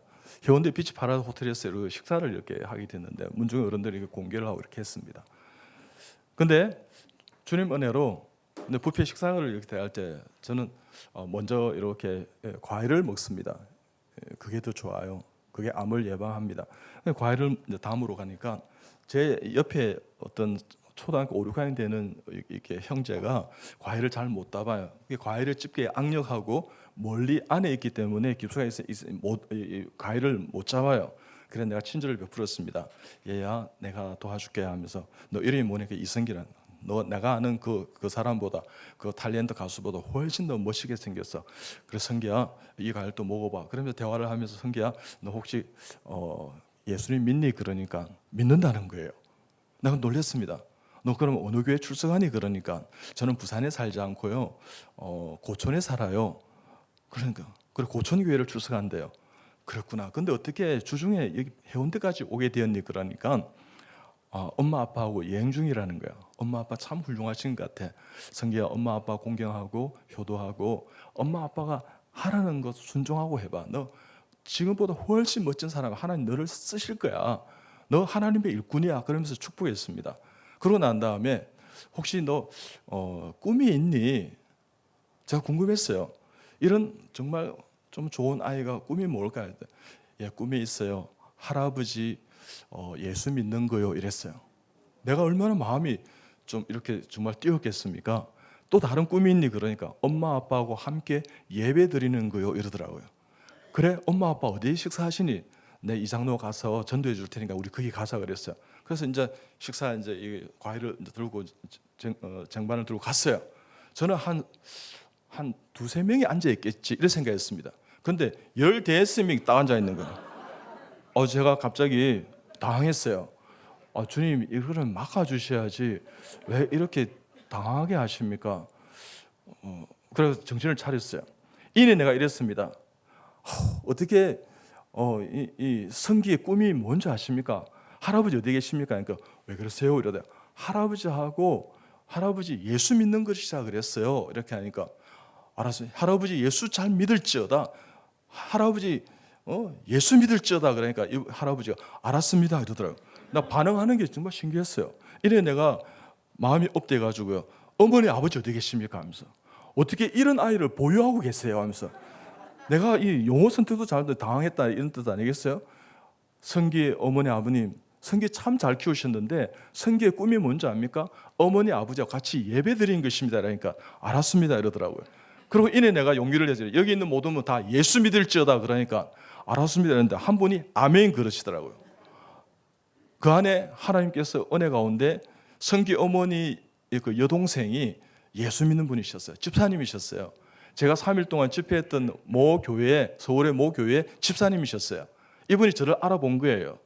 해운대 비치 파라다 호텔에서 식사를 이렇게 하게 됐는데 문중의 어른들이 공개를 하고 이렇게 했습니다. 근데 주님 은혜로 뷔페 식사를 이렇게 대할 때 저는 먼저 이렇게 과일을 먹습니다. 그게 더 좋아요. 그게 암을 예방합니다. 과일을 담으러 가니까 제 옆에 어떤 초등학교 5, 6학년 되는 이렇게 형제가 과일을 잘 못 따봐요. 과일을 집게 악력하고 멀리 안에 있기 때문에 깁스가 과일을 못 잡아요. 그래서 내가 친절을 베풀었습니다. 얘야, 내가 도와줄게 하면서 너 이름이 뭐니까 이성기란. 너 내가 아는 그 사람보다 그 탤런트 가수보다 훨씬 더 멋지게 생겼어. 그래서 성기야, 이 과일 또 먹어봐. 그러면서 대화를 하면서 성기야, 너 혹시 예수님 믿니? 그러니까 믿는다는 거예요. 내가 놀랐습니다. 너 그럼 어느 교회 출석하니? 그러니까 저는 부산에 살지 않고요, 고촌에 살아요. 그러니까 그래 고촌 교회를 출석한대요. 그렇구나. 근데 어떻게 주중에 여기 해운대까지 오게 되었니? 그러니까 엄마 아빠하고 여행 중이라는 거야. 엄마 아빠 참 훌륭하신 것 같아. 성기야, 엄마 아빠 공경하고 효도하고 엄마 아빠가 하라는 것 순종하고 해봐. 너 지금보다 훨씬 멋진 사람, 하나님 너를 쓰실 거야. 너 하나님의 일꾼이야. 그러면서 축복했습니다. 그러고 난 다음에 혹시 너 꿈이 있니? 제가 궁금했어요. 이런 정말 좀 좋은 아이가 꿈이 뭘까 했더니 예, 꿈이 있어요. 할아버지 예수 믿는 거요. 이랬어요. 내가 얼마나 마음이 좀 이렇게 정말 뛰었겠습니까? 또 다른 꿈이 있니? 그러니까 엄마 아빠하고 함께 예배 드리는 거요. 이러더라고요. 그래, 엄마 아빠 어디 식사하시니? 내 이장로 가서 전도해 줄 테니까 우리 거기 가자 그랬어요. 그래서 이제 식사 이제 이 과일을 이제 들고 쟁반을 들고 갔어요. 저는 한 두세 명이 앉아 있겠지 이런 생각했습니다. 근데 15명이 딱 앉아 있는 거예요. 제가 갑자기 당황했어요. 주님, 이거를 막아 주셔야지 왜 이렇게 당황하게 하십니까? 그래서 정신을 차렸어요. 이내 내가 이랬습니다. 어떻게 이 성기의 꿈이 뭔지 아십니까? 할아버지 어디 계십니까? 그러니까 왜 그러세요? 이러다 할아버지 예수 믿는 것이라 그랬어요. 이렇게 하니까 알았어요. 할아버지 예수 잘 믿을지어다. 할아버지 예수 믿을지어다. 그러니까 이 할아버지가 알았습니다 이러더라고요. 나 반응하는 게 정말 신기했어요. 이래 내가 마음이 업돼 가지고요. 어머니 아버지 어디 계십니까? 하면서 어떻게 이런 아이를 보유하고 계세요? 하면서 내가 이 용어 선택도 잘하는데 당황했다 이런 뜻 아니겠어요? 성기의 어머니 아버님, 성기 참 잘 키우셨는데 성기의 꿈이 뭔지 압니까? 어머니 아버지와 같이 예배 드린 것입니다. 그러니까 알았습니다 이러더라고요. 그리고 이내 내가 용기를 내서 여기 있는 모든 분 다 예수 믿을지어다. 그러니까 알았습니다 했는데 한 분이 아멘 그러시더라고요. 그 안에 하나님께서 은혜 가운데 성기 어머니 그 여동생이 예수 믿는 분이셨어요. 집사님이셨어요. 제가 3일 동안 집회했던 모 교회, 서울의 모 교회 집사님이셨어요. 이분이 저를 알아본 거예요.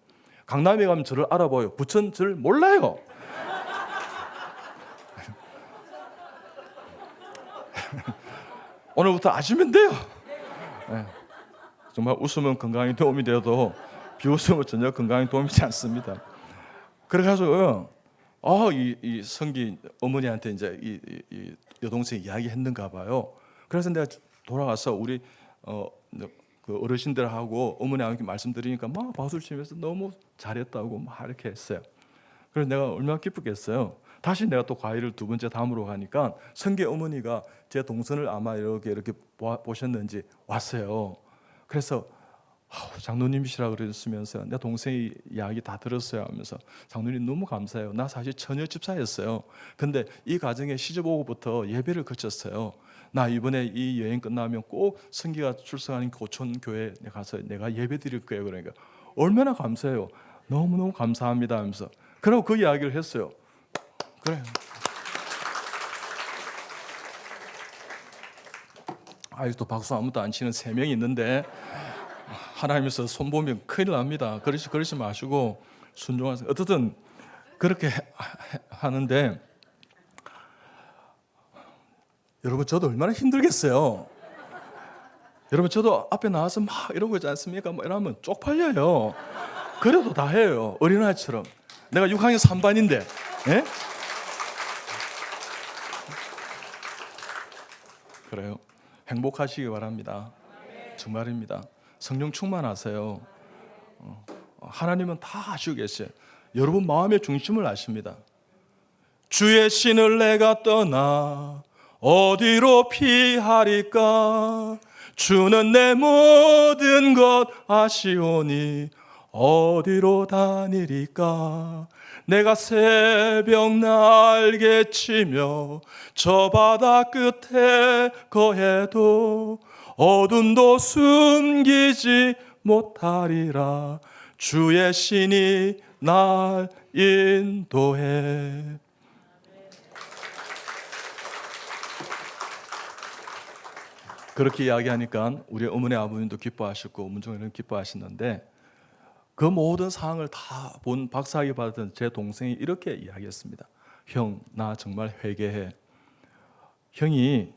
강남에 가면 저를 알아봐요. 부천 저를 몰라요. 오늘부터 아시면 돼요. 네. 정말 웃으면 건강에 도움이 되어도 비웃으면 전혀 건강에 도움이 되지 않습니다. 그래가지고 이 성기 어머니한테 이제 이 여동생이 이야기했는가 봐요. 그래서 내가 돌아가서 우리 그 어르신들하고 어머니하고 말씀드리니까 막 박수를 치면서 너무 잘했다고 막 이렇게 했어요. 그래서 내가 얼마나 기쁘겠어요. 다시 내가 또 과일을 두 번째 담으러 가니까 성기 어머니가 제 동선을 아마 이렇게 보셨는지 왔어요. 그래서 장로님이시라 그랬으면서 내 동생이 이야기 다 들었어요 하면서 장로님 너무 감사해요. 나 사실 처녀 집사였어요. 근데 이 가정에 시집 오고부터 예배를 거쳤어요. 나 이번에 이 여행 끝나면 꼭 성기가 출석하는 고촌 교회에 가서 내가 예배 드릴 거예요. 그러니까 얼마나 감사해요. 너무너무 감사합니다 하면서 그러고 그 이야기를 했어요. 그래. 아직도 박수 아무도 안 치는 3명이 있는데 하나님께서 손 보면 큰일 납니다. 그러지 마시고 순종하세요. 어떻든 그렇게 하는데 여러분 저도 얼마나 힘들겠어요. 여러분 저도 앞에 나와서 막 이러고 있지 않습니까? 뭐 이러면 쪽팔려요. 그래도 다 해요. 어린아이처럼. 내가 6학년 3반인데 예? 그래요. 행복하시기 바랍니다. 정말입니다. 성령 충만하세요. 하나님은 다 아시고 계세요. 여러분 마음의 중심을 아십니다. 주의 신을 내가 떠나 어디로 피하리까? 주는 내 모든 것 아시오니 어디로 다니리까? 내가 새벽 날개 치며 저 바다 끝에 거해도 어둠도 숨기지 못하리라. 주의 신이 날 인도해. 그렇게 이야기하니까 우리 어머니 아버님도 기뻐하셨고 문종이는 기뻐하시는데 그 모든 상황을 다 본 박사학위 받았던 제 동생이 이렇게 이야기했습니다. 형, 나 정말 회개해. 형이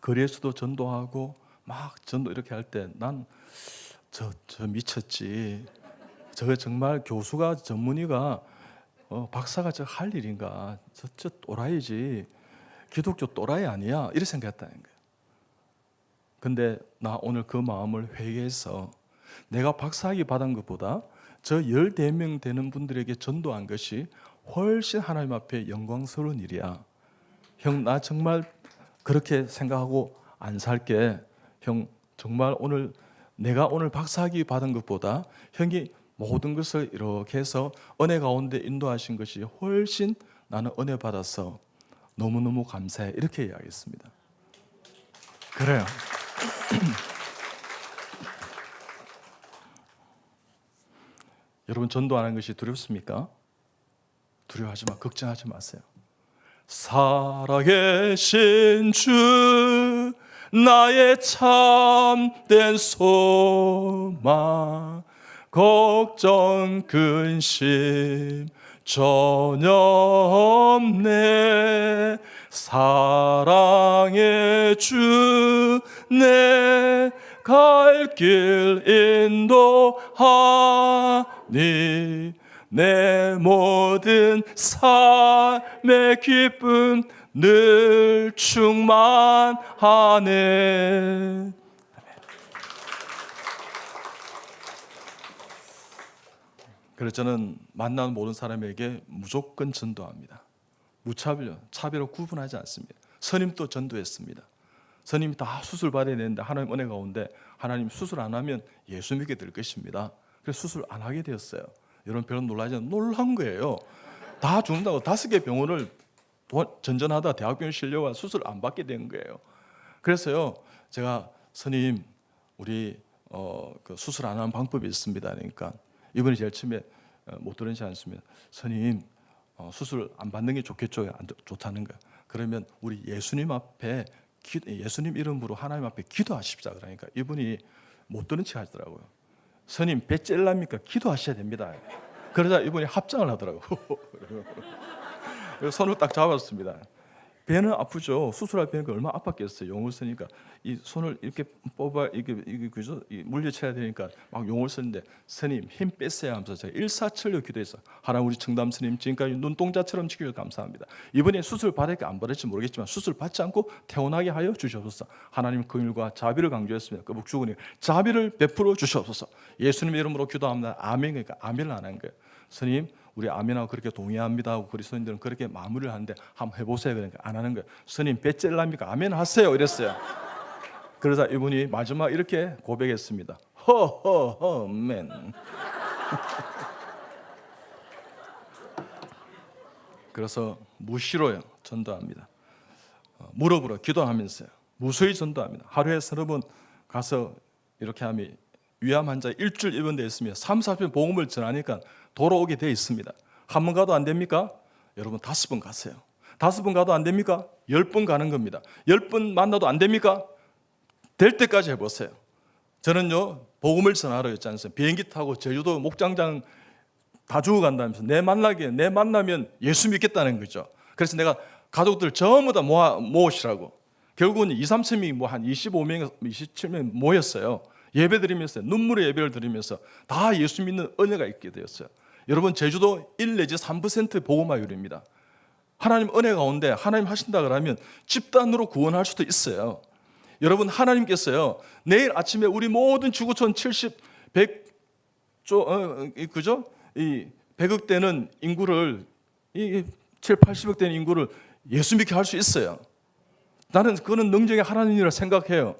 거리에서도 전도하고 막 전도 이렇게 할 때 난 저 미쳤지. 저게 정말 교수가 전문의가 박사가 저 할 일인가? 저 또라이지. 기독교 또라이 아니야? 이렇게 생각했다는 거예요. 근데 나 오늘 그 마음을 회개해서 내가 박사학위 받은 것보다 저 14명 되는 분들에게 전도한 것이 훨씬 하나님 앞에 영광스러운 일이야. 형, 나 정말 그렇게 생각하고 안 살게. 형, 정말 내가 오늘 박사학위 받은 것보다 형이 모든 것을 이렇게 해서 은혜 가운데 인도하신 것이 훨씬 나는 은혜 받아서 너무너무 감사해. 이렇게 이야기했습니다. 그래요. 여러분 전도하는 것이 두렵습니까? 두려워하지 마. 걱정하지 마세요. 살아계신 주 나의 참된 소망 걱정 근심 전혀 없네. 사랑의 주 내 갈 길 인도하니 내 모든 삶의 기쁨 늘 충만하네. 그래서 저는 만나는 모든 사람에게 무조건 전도합니다. 무차별, 차별로 구분하지 않습니다. 선임도 전도했습니다. 선임이 다 수술 받아야 되는데 하나님 은혜 가운데 하나님 수술 안 하면 예수 믿게 될 것입니다. 그래서 수술 안 하게 되었어요. 여러분 별로 놀라지 않아요. 놀란 거예요. 다 죽는다고 5개 병원을 전전하다 대학병원 실려와 수술 안 받게 된 거예요. 그래서요 제가 선임 우리 그 수술 안 하는 방법이 있습니다. 그러니까 이번에 제일 처음에 못 들으지 않습니다. 선임 수술 안 받는 게 좋겠죠? 안 좋다는 거예요. 그러면 우리 예수님 앞에 예수님 이름으로 하나님 앞에 기도하십시다. 그러니까 이분이 못 들은 척 하더라고요. 선임 배 찔랍니까? 기도하셔야 됩니다. 그러자 이분이 합장을 하더라고요. 손을 딱 잡았습니다. 배는 아프죠. 수술할 배는 얼마나 아팠겠어요. 용을 쓰니까 이 손을 이렇게 뽑아 이게 그죠? 물리쳐야 되니까 막 용을 쓰는데 스님 힘 뺐어야 하면서 제가 일사천리 기도했어. 하나님 우리 청담 스님 지금까지 눈동자처럼 지켜주셔서 감사합니다. 이번에 수술 받을까 안 받을지 모르겠지만 수술 받지 않고 태어나게 하여 주시옵소서. 하나님 긍휼과 자비를 강조했습니다. 그 북주군이 자비를 베풀어 주시옵소서. 예수님의 이름으로 기도합니다. 아멘. 그러니까 아멘을 안 한 거예요. 스님 우리 아멘하고 그렇게 동의합니다 하고 그리스도인들은 그렇게 마무리를 하는데 한번 해보세요. 그러니까 안 하는 거예요. 스님 배째랍니까? 아멘 하세요 이랬어요. 그러자 이분이 마지막 이렇게 고백했습니다. 허허허 맨. 그래서 무시로요 전도합니다. 무릎으로 기도하면서요. 무수히 전도합니다. 하루에 30번 가서 이렇게 하면 위암 환자 일주일 입원되어 있으며 3, 40번 복음을 전하니까 돌아오게 되어 있습니다. 한 번 가도 안 됩니까? 여러분 5번 가세요. 5번 가도 안 됩니까? 10번 가는 겁니다. 10번 만나도 안 됩니까? 될 때까지 해보세요. 저는요 복음을 전하러 했지 않습니까? 비행기 타고 제주도 목장장 다 죽어간다면서 내 만나면 예수 믿겠다는 거죠. 그래서 내가 가족들 전부 다 모으시라고. 결국은 2, 3층이 한 25명, 27명 모였어요. 예배 드리면서 눈물의 예배를 드리면서 다 예수 믿는 은혜가 있게 되었어요. 여러분 제주도 1 내지 3% 복음화율입니다. 하나님 은혜 가운데 하나님 하신다 그러면 집단으로 구원할 수도 있어요. 여러분 하나님께서요 내일 아침에 우리 모든 지구촌 100억 되는 인구를 7, 80억 되는 인구를 예수 믿게 할 수 있어요. 나는 그거는 능력의 하나님이라 생각해요.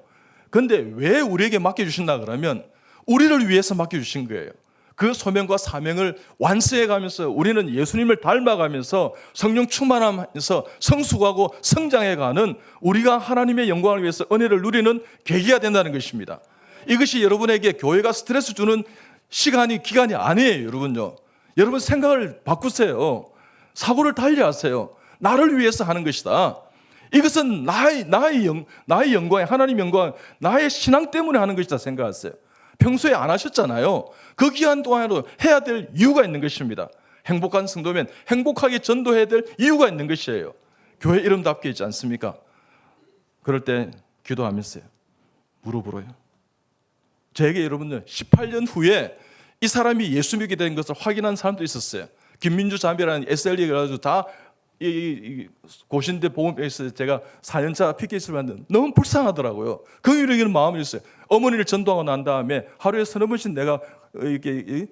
그런데 왜 우리에게 맡겨주신다 그러면 우리를 위해서 맡겨주신 거예요. 그 소명과 사명을 완수해 가면서 우리는 예수님을 닮아가면서 성령 충만하면서 성숙하고 성장해 가는 우리가 하나님의 영광을 위해서 은혜를 누리는 계기가 된다는 것입니다. 이것이 여러분에게 교회가 스트레스 주는 기간이 아니에요. 여러분요. 여러분 생각을 바꾸세요. 사고를 달리하세요. 나를 위해서 하는 것이다. 이것은 나의 영광, 하나님 영광, 나의 신앙 때문에 하는 것이다 생각하세요. 평소에 안 하셨잖아요. 그 기간 동안에도 해야 될 이유가 있는 것입니다. 행복한 성도면 행복하게 전도해야 될 이유가 있는 것이에요. 교회 이름답게 있지 않습니까? 그럴 때 기도하면서요. 무릎으로요. 저에게 여러분들 18년 후에 이 사람이 예수 믿게 된 것을 확인한 사람도 있었어요. 김민주 자매라는 SLE 가지고 다 고신대 보험에서 제가 4년차 PKS를 받는데 너무 불쌍하더라고요. 긍휼히 마음이 있어요. 어머니를 전도하고 난 다음에 하루에 30번씩 내가 이렇게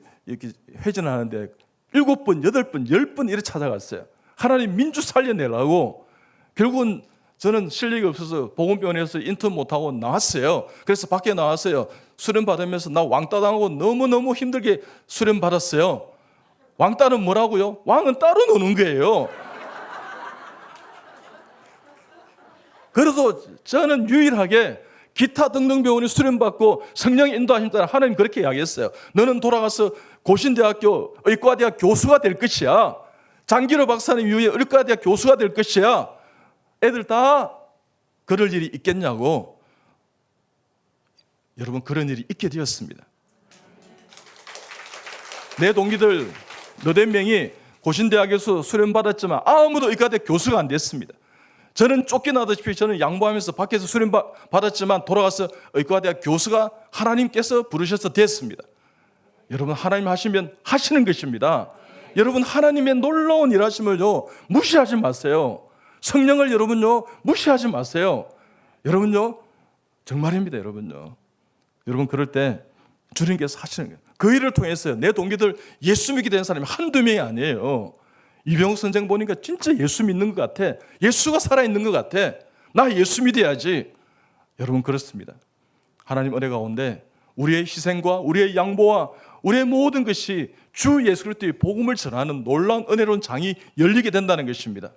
회전하는데 7번, 8번, 10번 이렇게 찾아갔어요. 하나님 민주 살려내라고. 결국은 저는 실력이 없어서 보건병원에서 인턴 못하고 나왔어요. 그래서 밖에 나왔어요. 수련 받으면서 나 왕따 당하고 너무너무 힘들게 수련 받았어요. 왕따는 뭐라고요? 왕은 따로 노는 거예요. 그래서 저는 유일하게 기타 등등 병원에 수련받고 성령의 인도하심 따라 하나님 그렇게 이야기했어요. 너는 돌아가서 고신대학교 의과대학 교수가 될 것이야. 장기로 박사님 이후에 의과대학 교수가 될 것이야. 애들 다 그럴 일이 있겠냐고. 여러분 그런 일이 있게 되었습니다. 내 동기들 너댓 명이 고신대학에서 수련받았지만 아무도 의과대학 교수가 안 됐습니다. 저는 쫓겨나다시피 저는 양보하면서 밖에서 수련 받았지만 돌아가서 의과대학 교수가 하나님께서 부르셔서 됐습니다. 여러분 하나님 하시면 하시는 것입니다. 여러분 하나님의 놀라운 일하심을요 무시하지 마세요. 성령을 여러분요 무시하지 마세요. 여러분요 정말입니다. 여러분요. 여러분 그럴 때 주님께서 하시는 거예요. 그 일을 통해서 내 동기들 예수 믿게 된 사람이 한두 명이 아니에요. 이병욱 선생 보니까 진짜 예수 믿는 것 같아. 예수가 살아있는 것 같아. 나 예수 믿어야지. 여러분 그렇습니다. 하나님 은혜 가운데 우리의 희생과 우리의 양보와 우리의 모든 것이 주 예수 그리스도의 복음을 전하는 놀라운 은혜로운 장이 열리게 된다는 것입니다.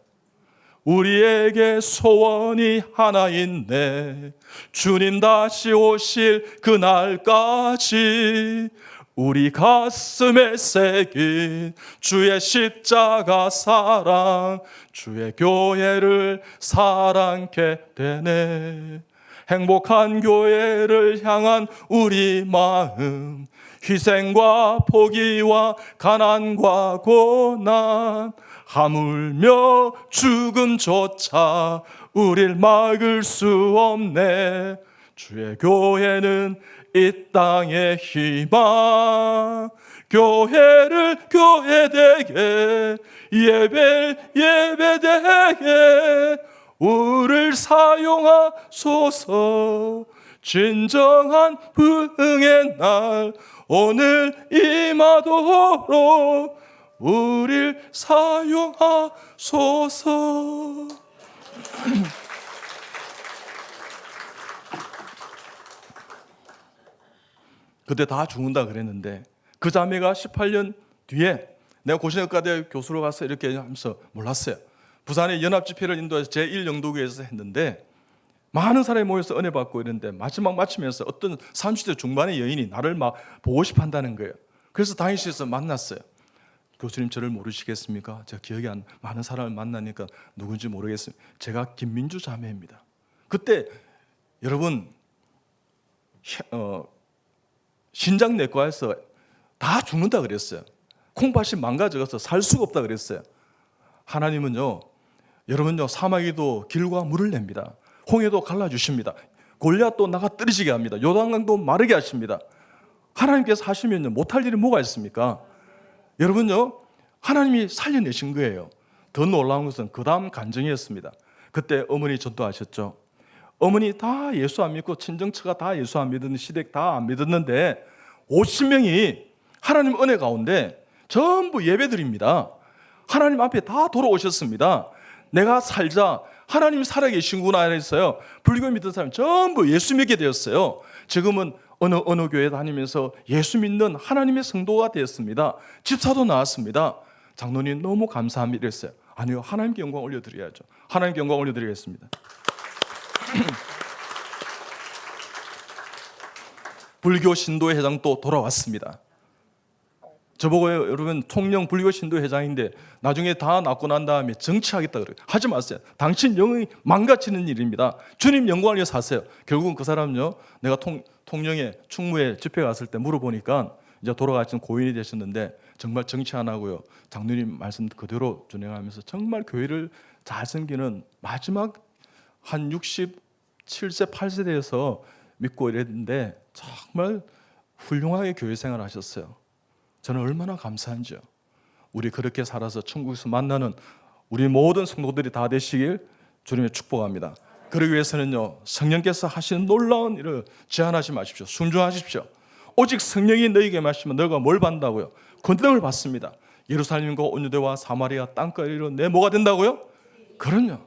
우리에게 소원이 하나 있네. 주님 다시 오실 그날까지 우리 가슴에 새긴 주의 십자가 사랑, 주의 교회를 사랑케 되네. 행복한 교회를 향한 우리 마음, 희생과 포기와 가난과 고난 하물며 죽음조차 우릴 막을 수 없네. 주의 교회는 이 땅의 희망. 교회를 교회되게, 예배되게 우리를 사용하소서. 진정한 부흥의 날 오늘 임하도록 우리를 사용하소서. 그때 다 죽는다 그랬는데 그 자매가 18년 뒤에 내가 고신학과대 교수로 가서 이렇게 하면서 몰랐어요. 부산의 연합집회를 인도해서 제1영도교에서 했는데 많은 사람이 모여서 은혜 받고 이랬는데 마지막 마치면서 어떤 30대 중반의 여인이 나를 막 보고 싶어 한다는 거예요. 그래서 당시에서 만났어요. 교수님 저를 모르시겠습니까? 제가 기억이 안, 많은 사람을 만나니까 누군지 모르겠습니다. 제가 김민주 자매입니다. 그때 여러분 신장내과에서 다 죽는다 그랬어요. 콩팥이 망가져서 살 수가 없다 그랬어요. 하나님은요, 여러분요, 사마귀도 길과 물을 냅니다. 홍해도 갈라주십니다. 골리앗도 나가 떨어지게 합니다. 요단강도 마르게 하십니다. 하나님께서 하시면요, 못할 일이 뭐가 있습니까? 여러분요, 하나님이 살려내신 거예요. 더 놀라운 것은 그 다음 간증이었습니다. 그때 어머니 전도하셨죠. 어머니 다 예수 안 믿고 친정처가 다 예수 안 믿는 시댁 다 안 믿었는데 50명이 하나님 은혜 가운데 전부 예배드립니다. 하나님 앞에 다 돌아오셨습니다. 내가 살자, 하나님이 살아계신구나 했어요. 불교 믿는 사람 전부 예수 믿게 되었어요. 지금은 어느 교회 다니면서 예수 믿는 하나님의 성도가 되었습니다. 집사도 나왔습니다. 장로님 너무 감사합니다 이랬어요. 아니요, 하나님께 영광 올려드려야죠. 하나님께 영광 올려드리겠습니다. 불교 신도회장 또 돌아왔습니다. 저보고 여러분 통영 불교 신도회장인데 나중에 다 낳고 난 다음에 정치하겠다 그래요. 하지 마세요. 당신 영이 망가지는 일입니다. 주님 영광을 위해서 하세요. 결국은 그 사람요, 내가 통영에 충무에 집회 갔을 때 물어보니까 이제 돌아가신 고인이 되셨는데 정말 정치 안 하고요, 장로님 말씀 그대로 준행하면서 정말 교회를 잘 섬기는 마지막 한 67세 8세 돼서 믿고 이랬는데 정말 훌륭하게 교회 생활을 하셨어요. 저는 얼마나 감사한지요. 우리 그렇게 살아서 천국에서 만나는 우리 모든 성도들이 다 되시길 주님의 축복합니다. 그러기 위해서는요, 성령께서 하시는 놀라운 일을 제한하지 마십시오. 순종하십시오. 오직 성령이 너희에게 마시면 너가 뭘 받는다고요? 권능을 받습니다. 예루살렘과 온유대와 사마리아 땅거리로 내 뭐가 된다고요? 그럼요.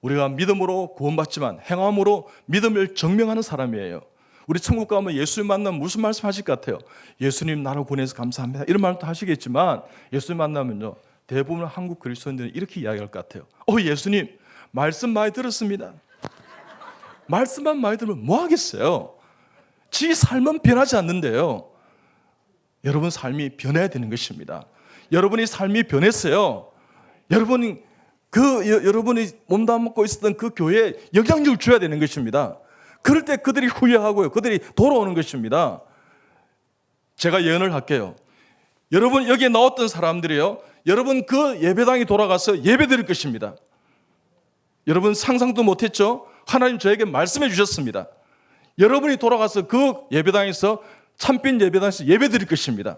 우리가 믿음으로 구원받지만 행함으로 믿음을 증명하는 사람이에요. 우리 천국 가면 예수님 만나면 무슨 말씀 하실 것 같아요? 예수님 나를 보내서 감사합니다 이런 말도 하시겠지만 예수님 만나면요, 대부분 한국 그리스도인들은 이렇게 이야기할 것 같아요. 예수님 말씀 많이 들었습니다. 말씀만 많이 들으면 뭐 하겠어요? 지 삶은 변하지 않는데요. 여러분 삶이 변해야 되는 것입니다. 여러분이 삶이 변했어요. 여러분이 몸담고 있었던 그 교회에 영향력을 줘야 되는 것입니다. 그럴 때 그들이 후회하고요, 그들이 돌아오는 것입니다. 제가 예언을 할게요. 여러분 여기에 나왔던 사람들이요, 여러분 그 예배당에 돌아가서 예배 드릴 것입니다. 여러분 상상도 못했죠? 하나님 저에게 말씀해 주셨습니다. 여러분이 돌아가서 그 예배당에서 참빛 예배당에서 예배 드릴 것입니다.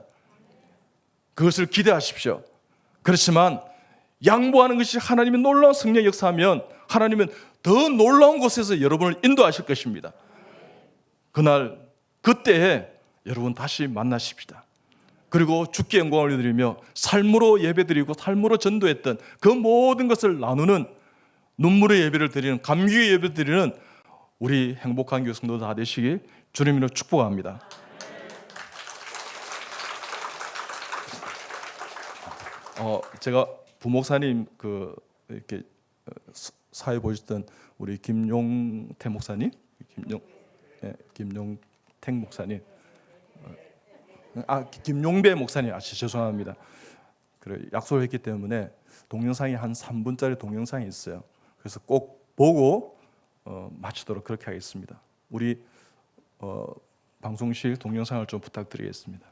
그것을 기대하십시오. 그렇지만 양보하는 것이 하나님의 놀라운 성령 역사하면 하나님은 더 놀라운 곳에서 여러분을 인도하실 것입니다. 그날 그때에 여러분 다시 만나십시다. 그리고 주께 영광을 올려드리며 삶으로 예배드리고 삶으로 전도했던 그 모든 것을 나누는 눈물의 예배를 드리는, 감기의 예배를 드리는 우리 행복한 교회 성도 다 되시길 주님으로 축복합니다. 제가 부목사님 이렇게 사회 보셨던 우리 김용태 목사님, 김용택 목사님, 김용배 목사님, 죄송합니다. 그래 약속을 했기 때문에 동영상이 한 3분짜리 동영상이 있어요. 그래서 꼭 보고 마치도록 그렇게 하겠습니다. 우리 방송실 동영상을 좀 부탁드리겠습니다.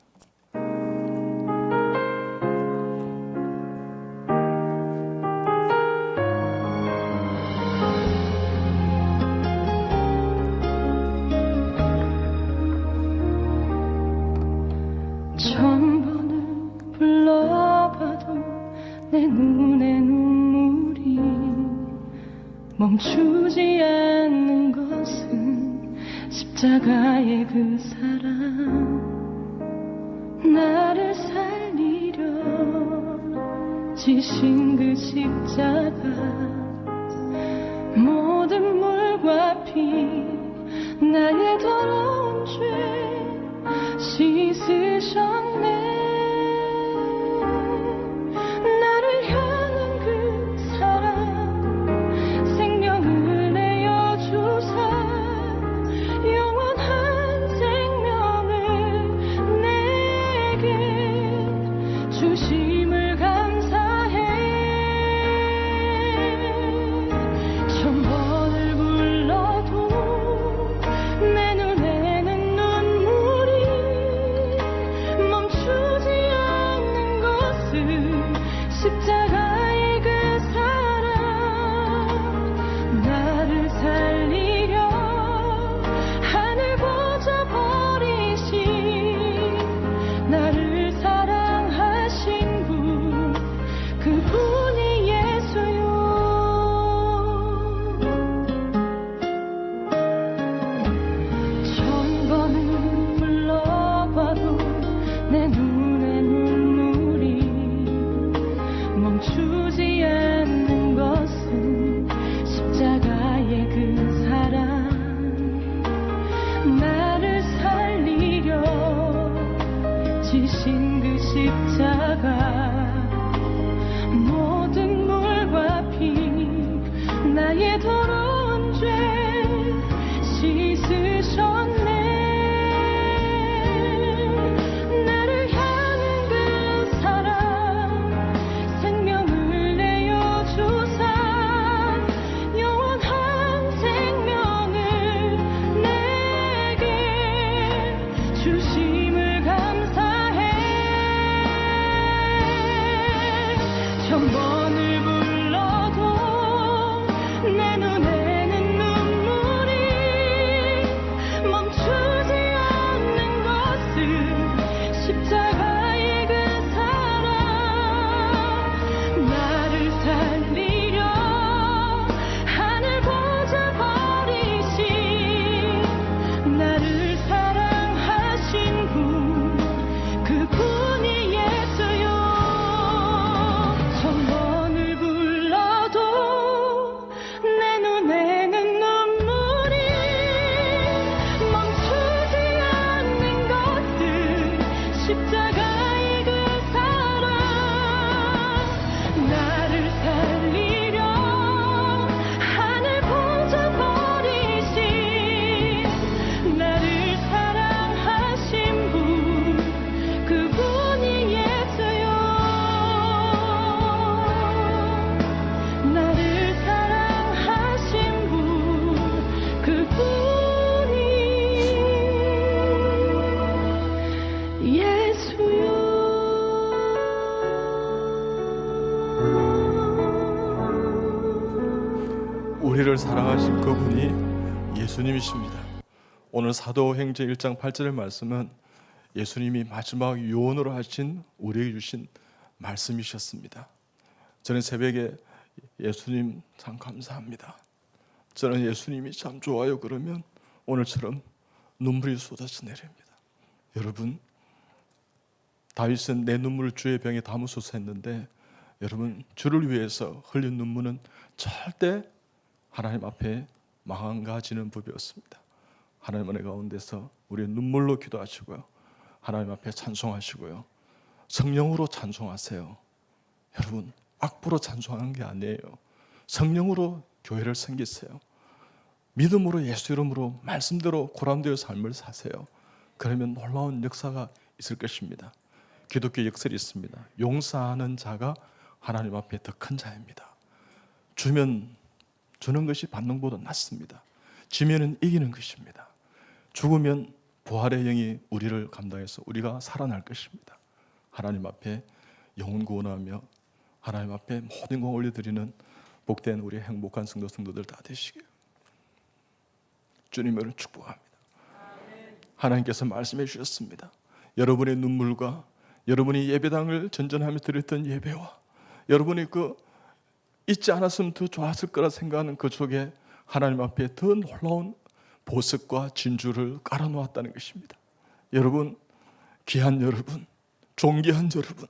멈추지 않는 것은 십자가의 그 사랑, 나를 살리려 지신 그 십자가, 모든 물과 피 나의 더러운 죄 씻으셨네. 나를 향한 그 사랑, 생명을 내어 주사 영원한 생명을 내게 주심을 감사해. 천 번을 불러도 내 눈에는 눈물이 멈추지 않는 것은 십자가의 그 사랑, 나를 살리려 하늘 보좌 버리신, 나를 사랑하신 분, 그분이 예수요. 천 번을 불러봐도 내 눈에 눈물이 멈추지 않는 것은 십자가의 그 사랑, 나를 살리려 지신 그 십자가, 모든 물과 피 나의 더러운 죄 씻으셨네. 나를 향한 그 사랑, 생명을 내어 주사 영원한 생명을 내게 주심을 감사해. 천 번을 불러도 내 눈에는 눈물이 멈추지 않는 것은 십자가의 그 사랑, 나를 살리려 하늘 보좌 버리신, 나를 사랑하신 분, 그분이 예수요. 천 번을 불러도 내 눈에는 눈물이 멈추지 않는 것은 십자가의 그 사랑, 나를 살리려 하늘 보좌 버리신, 나를 사랑하신 분, 그분이 예수요. 나를 사랑하신 분, 그분이 예수요. 우리를 사랑하신 그분이 예수님이십니다. 오늘 사도행전 1장 8절의 말씀은 예수님이 마지막 유언으로 하신 우리에게 주신 말씀이셨습니다. 저는 새벽에 예수님 참 감사합니다, 저는 예수님이 참 좋아요 그러면 오늘처럼 눈물이 쏟아져 내립니다. 여러분, 다윗은 내 눈물을 주의 병에 담으소서 했는데, 여러분, 주를 위해서 흘린 눈물은 절대 하나님 앞에 망가지는 법이 없습니다. 하나님 은혜 가운데서 우리의 눈물로 기도하시고요, 하나님 앞에 찬송하시고요, 성령으로 찬송하세요. 여러분, 악보로 찬송하는 게 아니에요. 성령으로 교회를 섬기세요. 믿음으로, 예수 이름으로 말씀대로 고람되어 삶을 사세요. 그러면 놀라운 역사가 있을 것입니다. 기독교 역설이 있습니다. 용서하는 자가 하나님 앞에 더 큰 자입니다. 주면 주는 것이 받는 것보다 낫습니다. 지면은 이기는 것입니다. 죽으면 부활의 영이 우리를 감당해서 우리가 살아날 것입니다. 하나님 앞에 영혼 구원하며 하나님 앞에 모든 것 올려드리는 복된 우리 행복한 성도들 다 되시길 주님을 축복합니다. 하나님께서 말씀해 주셨습니다. 여러분의 눈물과 여러분이 예배당을 전전하며 드렸던 예배와 여러분의 그 잊지 않았으면 더 좋았을 거라 생각하는 그 속에 하나님 앞에 더 놀라운 보석과 진주를 깔아놓았다는 것입니다. 여러분, 귀한 여러분, 존귀한 여러분,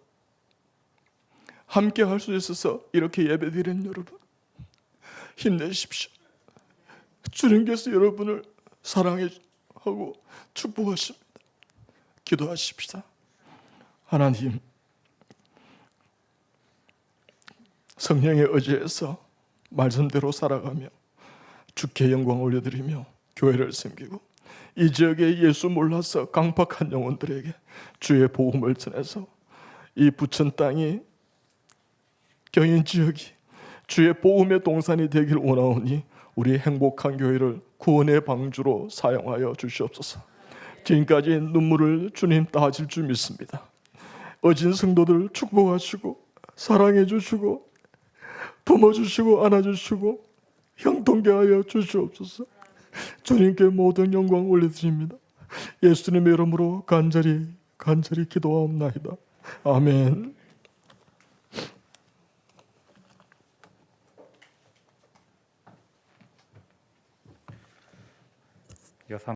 함께 할 수 있어서 이렇게 예배드리는 여러분, 힘내십시오. 주님께서 여러분을 사랑하고 축복하십니다. 기도하십시다. 하나님, 성령의 의지에서 말씀대로 살아가며 주께 영광 올려드리며 교회를 섬기고 이 지역에 예수 몰라서 강박한 영혼들에게 주의 복음을 전해서 이 부천 땅이 경인 지역이 주의 복음의 동산이 되길 원하오니 우리 행복한 교회를 구원의 방주로 사용하여 주시옵소서. 지금까지 눈물을 주님 따질 줄 믿습니다. 어진 성도들 축복하시고 사랑해 주시고 품어주시고 안아주시고 형통케 하여 주시옵소서. 주님께 모든 영광 올려드립니다. 예수님의 이름으로 간절히 기도하옵나이다. 아멘. 이어서